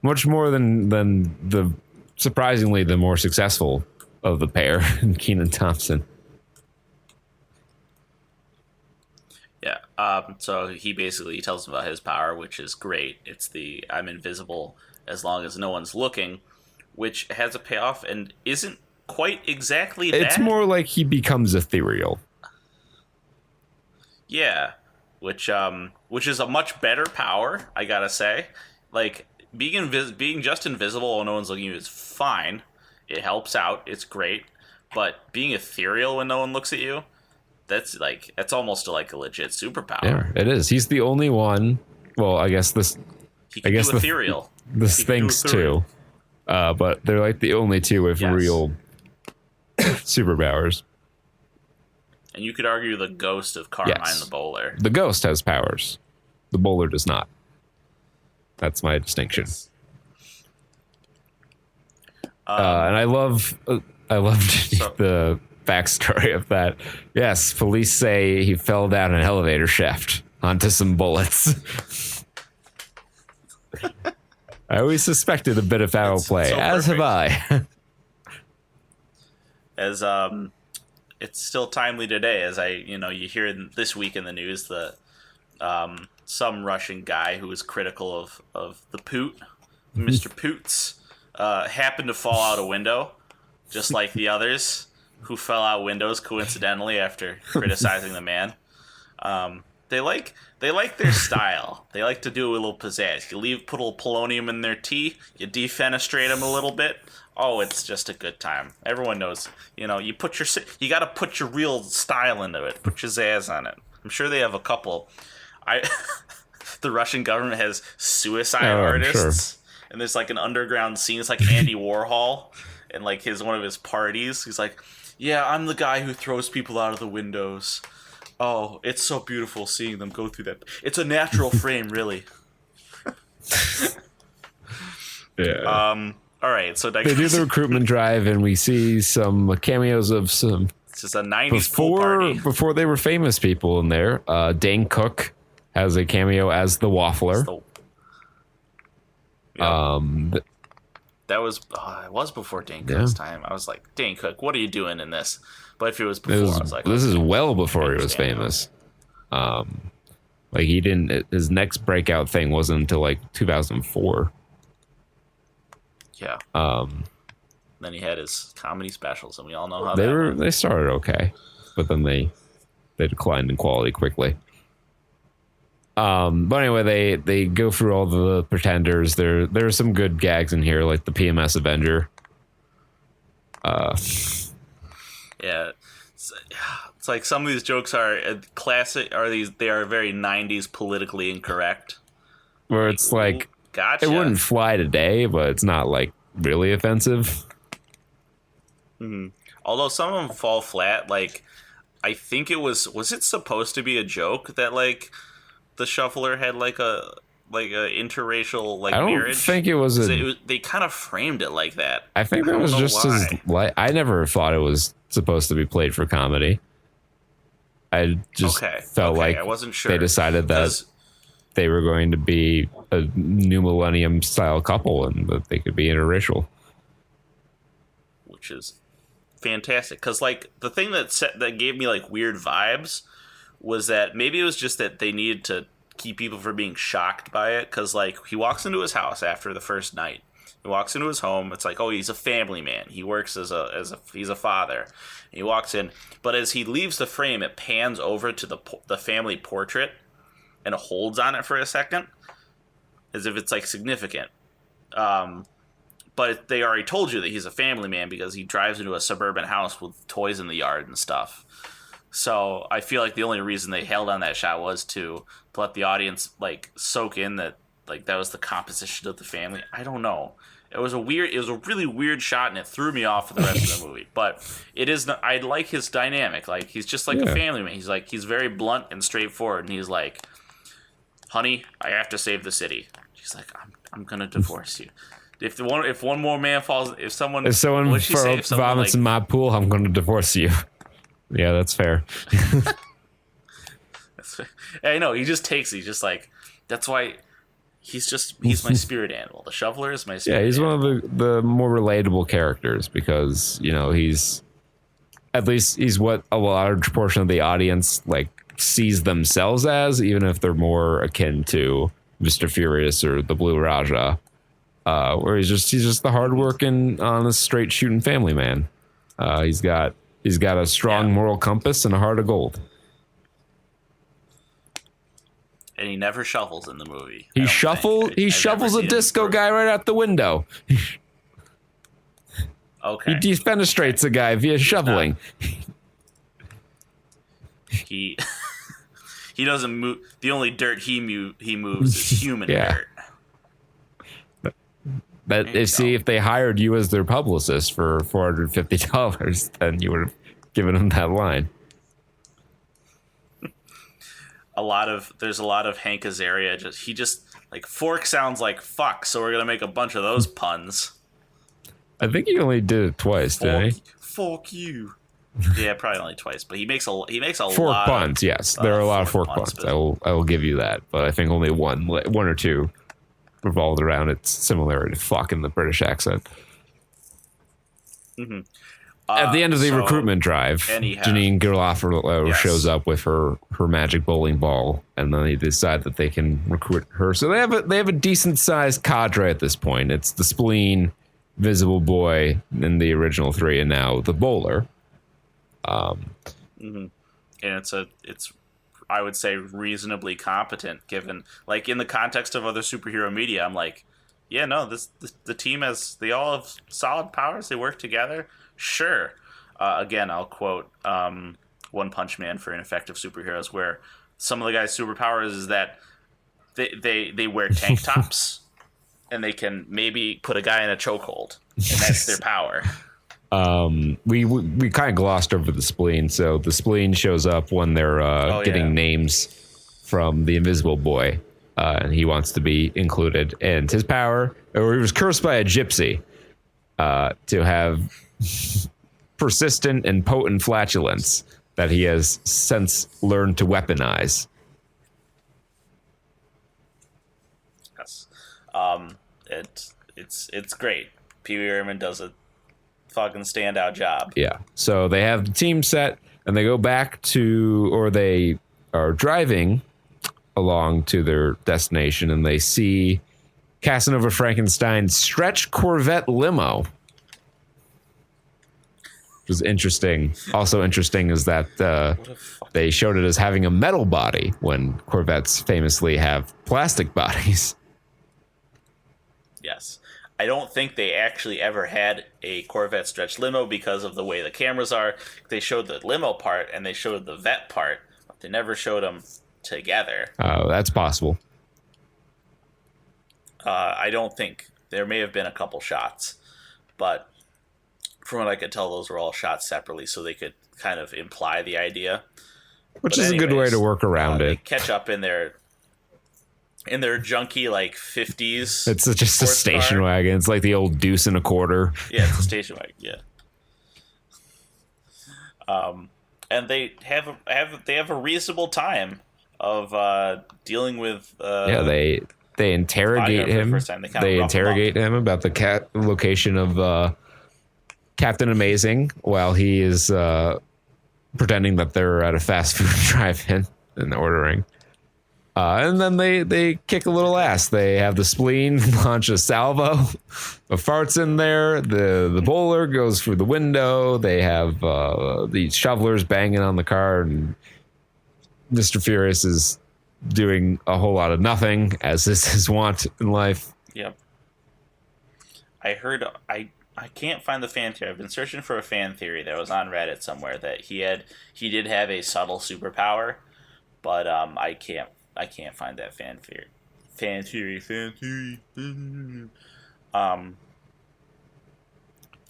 more than the surprisingly the more successful of the pair, Kenan Thompson. Yeah. So he basically tells him about his power, which is great. It's the I'm invisible as long as no one's looking, which has a payoff and isn't quite exactly that. It's more like he becomes ethereal. Yeah, which is a much better power, I gotta say. Like being just invisible when no one's looking at you is fine. It helps out. It's great. But being ethereal when no one looks at you, that's almost like a legit superpower. Yeah, it is. He's the only one. Well, I guess this. He can do ethereal. The Sphinx too, but they're like the only two with real superpowers. And you could argue the ghost of Carmine the Bowler. The ghost has powers. The bowler does not. That's my distinction. Yes. And I loved the backstory of that. Yes, police say he fell down an elevator shaft onto some bullets. I always suspected a bit of foul play, so as have I. As it's still timely today, as you hear this week in the news that some Russian guy who was critical of the Poot, Mr. Poots, happened to fall out a window, just like the others who fell out windows coincidentally after criticizing the man. They like their style. They like to do a little pizzazz. You put a little polonium in their tea, you defenestrate them a little bit. Oh, it's just a good time. Everyone knows, you got to put your real style into it. Put your zazz on it. I'm sure they have a couple. The Russian government has suicide artists, and there's like an underground scene. It's like Andy Warhol and like one of his parties. He's like, yeah, I'm the guy who throws people out of the windows. Oh, it's so beautiful seeing them go through that. It's a natural frame, really. Yeah. All right, so they do the recruitment drive, and we see some cameos of some. It's just a '90s pool party. Before they were famous people in there. Dane Cook has a cameo as the Waffler. That was it was before Dane Cook's time. I was like, Dane Cook, what are you doing in this? But if it was before, I was like, this is well before he was famous. Like he didn't. His next breakout thing wasn't until like 2004. Yeah. Then he had his comedy specials, and we all know how they started okay, but then they declined in quality quickly. But anyway, they go through all the pretenders. There are some good gags in here, like the PMS Avenger. Yeah, it's like some of these jokes are classic. They are very 90s politically incorrect. Where it's like, gotcha. It wouldn't fly today, but it's not like really offensive. Mm-hmm. Although some of them fall flat. Like, I think it was it supposed to be a joke that like the shuffler had like a interracial like marriage? I don't think it was they kind of framed it like that. I think that was just I never thought it was supposed to be played for comedy. I just felt like I wasn't sure. They decided that they were going to be a new millennium style couple and that they could be interracial, which is fantastic. Because like the thing that gave me like weird vibes was that maybe it was just that they needed to keep people from being shocked by it. Because like he walks into his house after the first night. He walks into his home. It's like, oh, he's a family man. He works he's a father. And he walks in, but as he leaves the frame, it pans over to the family portrait, and it holds on it for a second, as if it's like significant. But they already told you that he's a family man because he drives into a suburban house with toys in the yard and stuff. So I feel like the only reason they held on that shot was to let the audience like soak in that like that was the composition of the family. I don't know. It was a really weird shot, and it threw me off for the rest of the movie. But it is. I like his dynamic. Like he's just like a family man. He's very blunt and straightforward, and he's like, "Honey, I have to save the city." She's like, "I'm gonna divorce you." If one more man falls, if someone vomits in my pool, I'm gonna divorce you. Yeah, that's fair. I know. He just takes it. He's just like, that's why. He's my spirit animal. The shoveler is my spirit. Yeah, he's animal. one of the more relatable characters because he's what a large portion of the audience like sees themselves as, even if they're more akin to Mr. Furious or the Blue Raja, where he's just the hardworking, honest, straight shooting family man. He's got a strong moral compass and a heart of gold. And he never shuffles in the movie. He shovels a disco guy right out the window. Okay. He defenestrates a guy via shoveling. He doesn't move. The only dirt he moves is human dirt. If they hired you as their publicist for $450, then you would have given him that line. There's a lot of Hank Azaria. He just like fork sounds like fuck, so we're gonna make a bunch of those puns. I think he only did it twice, didn't he? Fuck you. Yeah, probably only twice, but he makes a fork lot puns. Yes, there are a lot of fork puns. I will give you that, but I think only one or two revolved around its similarity to fuck in the British accent. Mm-hmm. At the end of the recruitment drive, Janine Garofalo shows up with her magic bowling ball, and then they decide that they can recruit her. So they have a decent sized cadre at this point. It's the Spleen, Visible Boy, in the original three, and now the bowler. And it's I would say reasonably competent given like in the context of other superhero media. I'm like, yeah, no, the team they all have solid powers. They work together. Sure. Again, I'll quote One Punch Man for ineffective superheroes, where some of the guys' superpowers is that they wear tank tops and they can maybe put a guy in a chokehold, and that's their power. We kind of glossed over the Spleen, so the Spleen shows up when they're getting names from the Invisible Boy, and he wants to be included. And his power, or he was cursed by a gypsy to have persistent and potent flatulence that he has since learned to weaponize. Yes, it's great. Pee Wee Herman does a fucking standout job. Yeah. So they have the team set, and they go back or they are driving along to their destination, and they see Casanova Frankenstein's stretch Corvette limo. which is interesting. Also interesting is that they showed it as having a metal body when Corvettes famously have plastic bodies. Yes. I don't think they actually ever had a Corvette stretch limo because of the way the cameras are. They showed the limo part and they showed the vet part, but they never showed them together. Oh, that's possible. I don't think there may have been a couple shots, but from what I could tell, those were all shot separately, so they could kind of imply the idea. Which is a good way to work around it. They catch up in their junky like 50s. It's just a station car. wagon. It's like the old deuce and a quarter. Yeah, it's a station wagon. Yeah. And they have a reasonable time of dealing with. They interrogate him. They interrogate him about the location of Captain Amazing while he is pretending that they're at a fast food drive-in and ordering. And then they kick a little ass. They have the spleen launch a salvo of farts in there. The bowler goes through the window. They have the shovelers banging on the car, and Mr. Furious is doing a whole lot of nothing, as is his wont in life. Yep. I heard I can't find the fan theory. I've been searching for a fan theory that was on Reddit somewhere that he did have a subtle superpower, but I can't find that fan theory.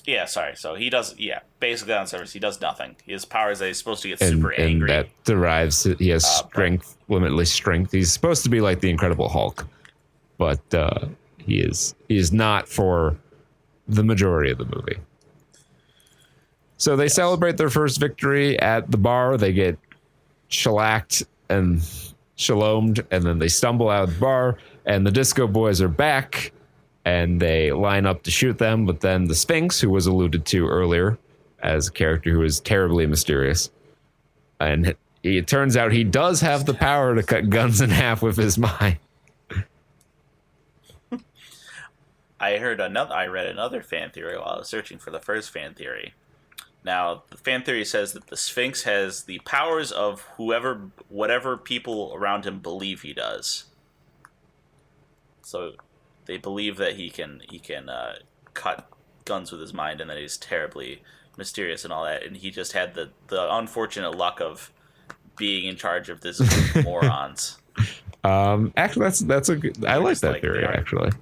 Yeah, sorry. So he does. Yeah, basically on surface, he does nothing. His power is that he's supposed to get super angry. And that derives. He has strength, limitless strength. He's supposed to be like the Incredible Hulk, but he is not for the majority of the movie. So they celebrate their first victory at the bar. They get shellacked and shalomed, and then they stumble out of the bar, and the Disco Boys are back, and they line up to shoot them. But then the Sphinx, who was alluded to earlier as a character who is terribly mysterious, and it turns out he does have the power to cut guns in half with his mind. I read another fan theory while I was searching for the first fan theory. Now, the fan theory says that the Sphinx has the powers of whatever people around him believe he does. So they believe that he can cut guns with his mind, and that he's terribly mysterious and all that. And he just had the unfortunate luck of being in charge of this group of morons. Actually, that's a good. I like that theory actually.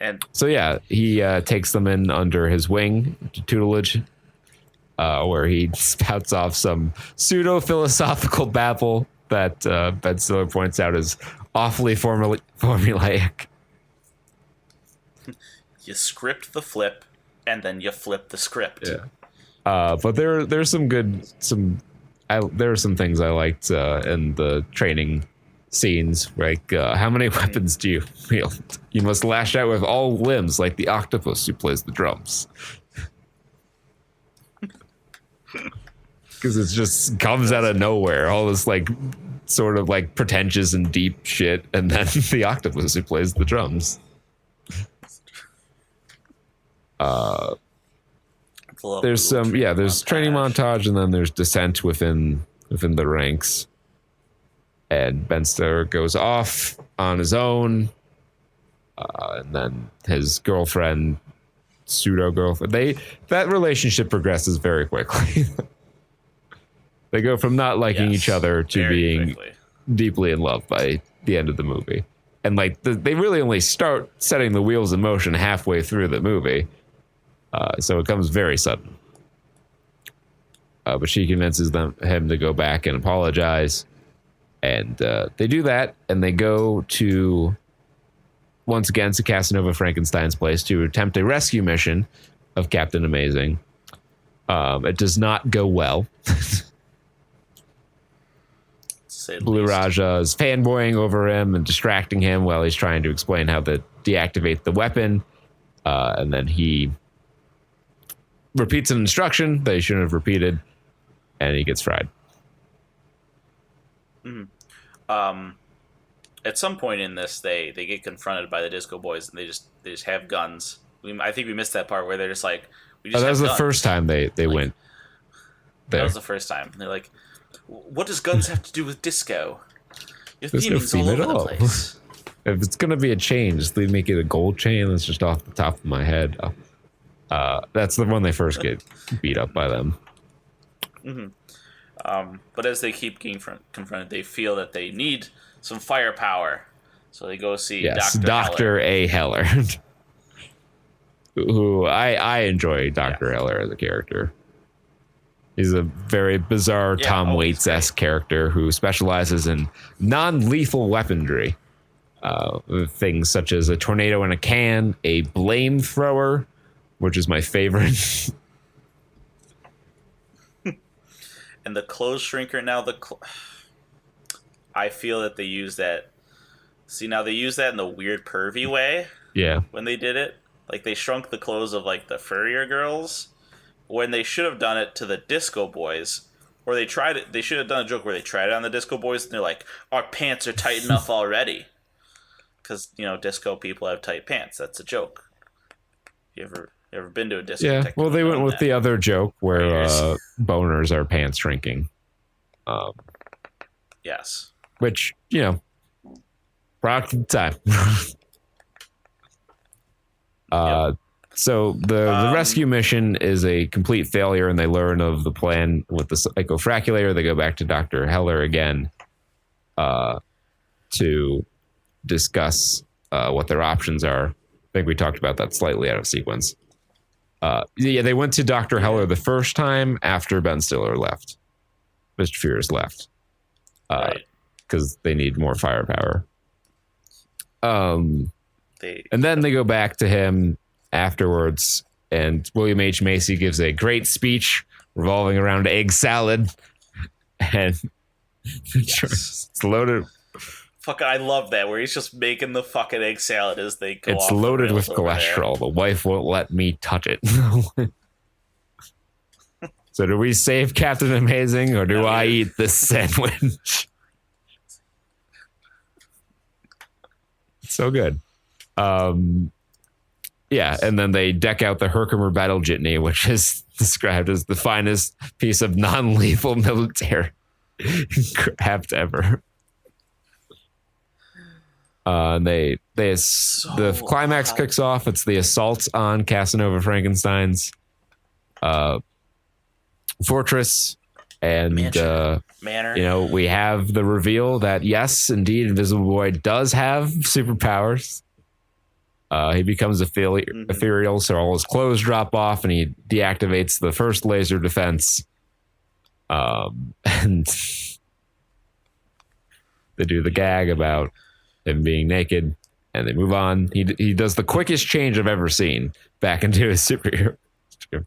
And so yeah, he takes them in under his wing, tutelage, where he spouts off some pseudo-philosophical babble that Ben Stiller points out is awfully formulaic. You script the flip, and then you flip the script. Yeah. But there's some there are some things I liked in the training scenes, like how many weapons do you wield? You must lash out with all limbs like the octopus who plays the drums. Because it just comes out of nowhere, all this like sort of like pretentious and deep shit, and then the octopus who plays the drums. There's training montage, and then there's descent within the ranks. And Ben Stiller goes off on his own, and then his girlfriend, pseudo girlfriend, that relationship progresses very quickly. They go from not liking each other to being deeply in love by the end of the movie, and like they really only start setting the wheels in motion halfway through the movie, so it comes very sudden. But she convinces him to go back and apologize. And they do that, and they go once again to Casanova Frankenstein's place to attempt a rescue mission of Captain Amazing. It does not go well. Blue Raja is fanboying over him and distracting him while he's trying to explain how to deactivate the weapon. And then he repeats an instruction that he shouldn't have repeated, and he gets fried. Mm-hmm. At some point in this, they get confronted by the Disco Boys, and they just have guns, I think we missed that part where they're just like, we Oh, just that have was the guns. first time they went That there. was the first time. They're like, what does guns have to do with disco? Your There's no theming's all theme at over the all. place. If it's gonna be a chain, just make it a gold chain. That's just off the top of my head. That's the one they first get beat up by them. But as they keep getting confronted, they feel that they need some firepower. So they go see Yes, Dr. Dr. A. Heller. Who I enjoy Dr. Heller as a character. He's a very bizarre Tom Waits-esque character who specializes in non-lethal weaponry. Things such as a tornado in a can, a blame thrower, which is my favorite. And the clothes shrinker. Now I feel that they use that. See, now they use that in the weird pervy way. Yeah. When they did it, like they shrunk the clothes of like the furrier girls, when they should have done it to the disco boys, or they tried it. They should have done a joke where they tried it on the disco boys, and they're like, "Our pants are tight enough already," because disco people have tight pants. That's a joke. You ever been to a disco? Yeah. Well, they went with the other joke where boners are pants shrinking. Yes. Which product of the time. So the rescue mission is a complete failure, and they learn of the plan with the psychofraculator. They go back to Dr. Heller again to discuss what their options are. I think we talked about that slightly out of sequence. They went to Dr. Heller the first time after Ben Stiller left. Mr. Furious left. Right. Because they need more firepower. And then they go back to him afterwards, and William H. Macy gives a great speech revolving around egg salad, and it's loaded. Fuck, I love that where he's just making the fucking egg salad as they go. It's loaded with cholesterol. The wife won't let me touch it. So do we save Captain Amazing, or do I eat this sandwich? So good. Yeah, and then they deck out the Herkimer battle jitney, which is described as the finest piece of non-lethal military craft ever. The climax kicks off. It's the assault on Casanova Frankenstein's fortress, and manor. We have the reveal that yes, indeed, Invisible Boy does have superpowers. He becomes ethereal, so all his clothes drop off, and he deactivates the first laser defense. And they do the gag about him being naked, and they move on. He does the quickest change I've ever seen back into his superhero.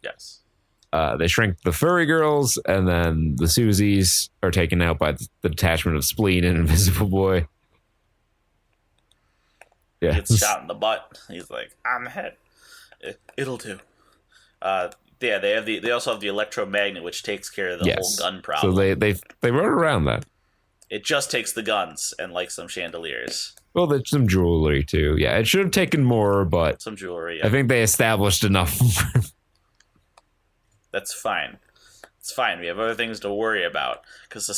Yes. They shrink the furry girls, and then the Susies are taken out by the detachment of Spleen and Invisible Boy. Yeah. He gets shot in the butt. He's like, I'm ahead. It'll do. They also have the electromagnet, which takes care of the whole gun problem. So they wrote around that. It just takes the guns and like some chandeliers. Well, there's some jewelry too. Yeah, it should have taken more, but some jewelry. Yeah. I think they established enough. That's fine. It's fine. We have other things to worry about because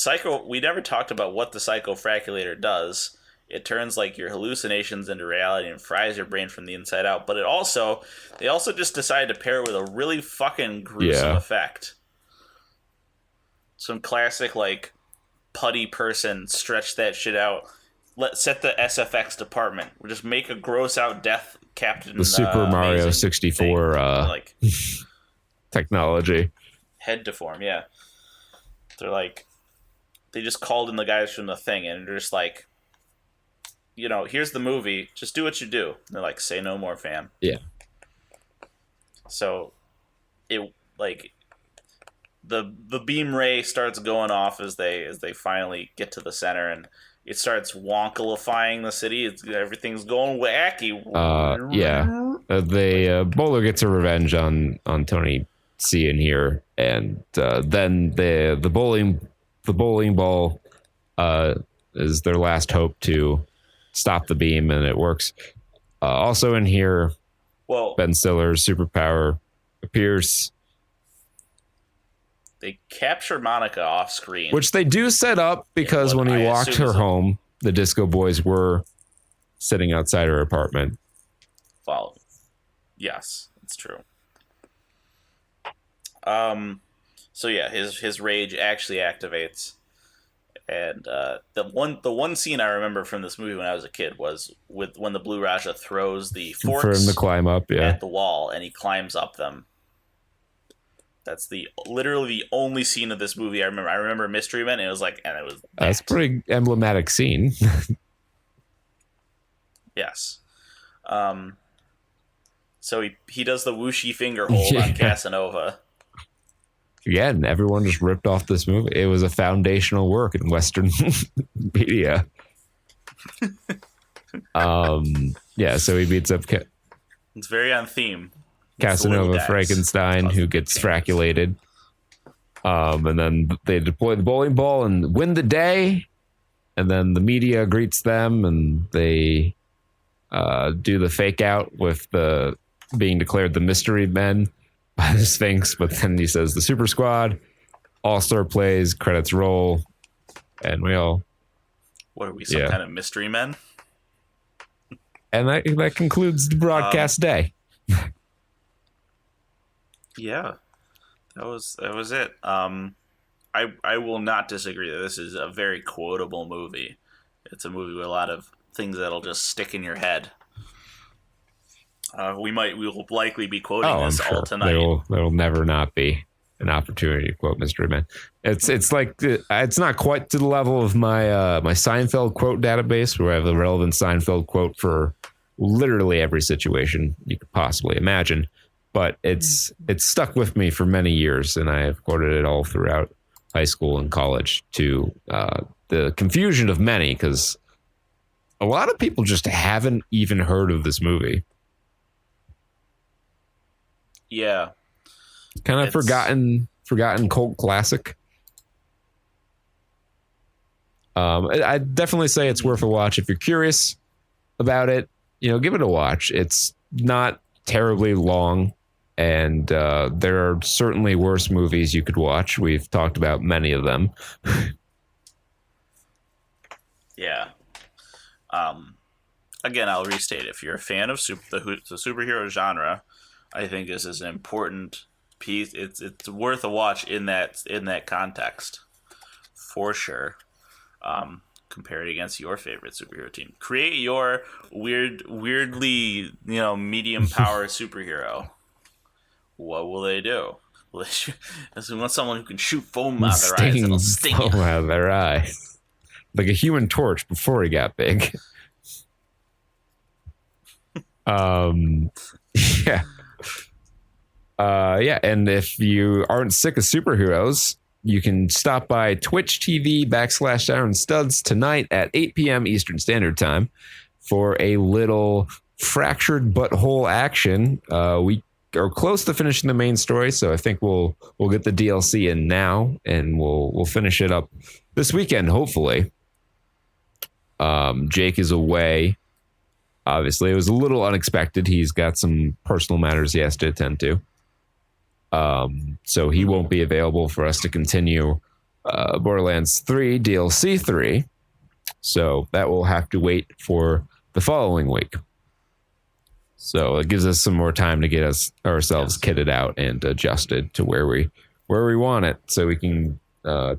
we never talked about what the psychofraculator does. It turns like your hallucinations into reality and fries your brain from the inside out. But they also just decided to pair it with a really fucking gruesome effect. Some classic like putty person stretch that shit out. Set the SFX department. We'll just make a gross out death Captain. The Super Mario 64 technology. Head deform, yeah. They're like, they just called in the guys from the thing, and they're just like, here's the movie. Just do what you do. And they're like, say no more, fam. Yeah. So, it like the beam ray starts going off as they finally get to the center, and it starts wonkalifying the city. Everything's going wacky. Bowler gets a revenge on Tony C in here, and then the bowling ball is their last hope to stop the beam, and it works. Also in here, Well, Ben Stiller's superpower appears, they capture Monica off screen, which they do set up because when he walked her home, the Disco Boys were sitting outside her apartment. Well, yes, it's true. So yeah, his rage actually activates, and the one scene I remember from this movie when I was a kid was with when the Blue Raja throws the forks for him to climb up, at the wall, and he climbs up them. That's literally the only scene of this movie I remember. I remember Mystery Men, and it was that's a pretty emblematic scene. Yes. So he does the whooshy finger hold on Casanova. Again, everyone just ripped off this movie. It was a foundational work in Western media. Yeah, so he beats up It's very on theme. Casanova Frankenstein, who gets fraculated. And then they deploy the bowling ball and win the day. And then the media greets them, and they do the fake out with the being declared the mystery men by the Sphinx. But then he says the Super Squad, All-Star plays, credits roll, and we all... What are we, some kind of mystery men? And that concludes the broadcast day. Yeah, that was it. I will not disagree that this is a very quotable movie. It's a movie with a lot of things that'll just stick in your head. We will likely be quoting this all tonight. There will never not be an opportunity to quote Mystery Men. It's like it's not quite to the level of my my Seinfeld quote database, where I have a relevant Seinfeld quote for literally every situation you could possibly imagine. But it's stuck with me for many years, and I have quoted it all throughout high school and college, to the confusion of many, because a lot of people just haven't even heard of this movie. Yeah. Kind of forgotten cult classic. I'd definitely say it's worth a watch if you're curious about it. Give it a watch. It's not terribly long. And there are certainly worse movies you could watch. We've talked about many of them. Yeah. Again, I'll restate, if you're a fan of the superhero genre, I think this is an important piece. It's worth a watch in that context, for sure. Compare it against your favorite superhero team. Create your weirdly medium power superhero. What will they do? They want someone who can shoot foam out of their eyes. It'll sting foam out of their eyes, like a Human Torch before he got big. Yeah. Yeah, and if you aren't sick of superheroes, you can stop by Twitch TV /Saturn Studs tonight at 8 p.m. Eastern Standard Time for a little fractured butthole action. We are close to finishing the main story, so I think we'll get the DLC in now, and we'll finish it up this weekend, hopefully. Jake is away. Obviously, it was a little unexpected. He's got some personal matters he has to attend to. So he won't be available for us to continue Borderlands 3 DLC 3. So that will have to wait for the following week. So it gives us some more time to get ourselves kitted out and adjusted to where we want it, so we can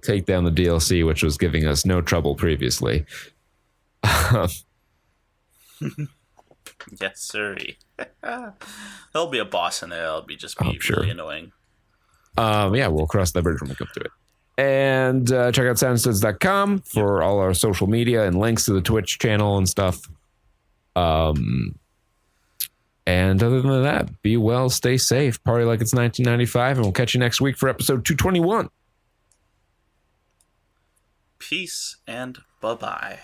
take down the DLC, which was giving us no trouble previously. Yes, sir. There'll be a boss in there. It'll be really annoying. Yeah, we'll cross that bridge when we come to it. And check out SaturnStuds.com for all our social media and links to the Twitch channel and stuff. And other than that, be well, stay safe, party like it's 1995, and we'll catch you next week for episode 221. Peace and bye-bye.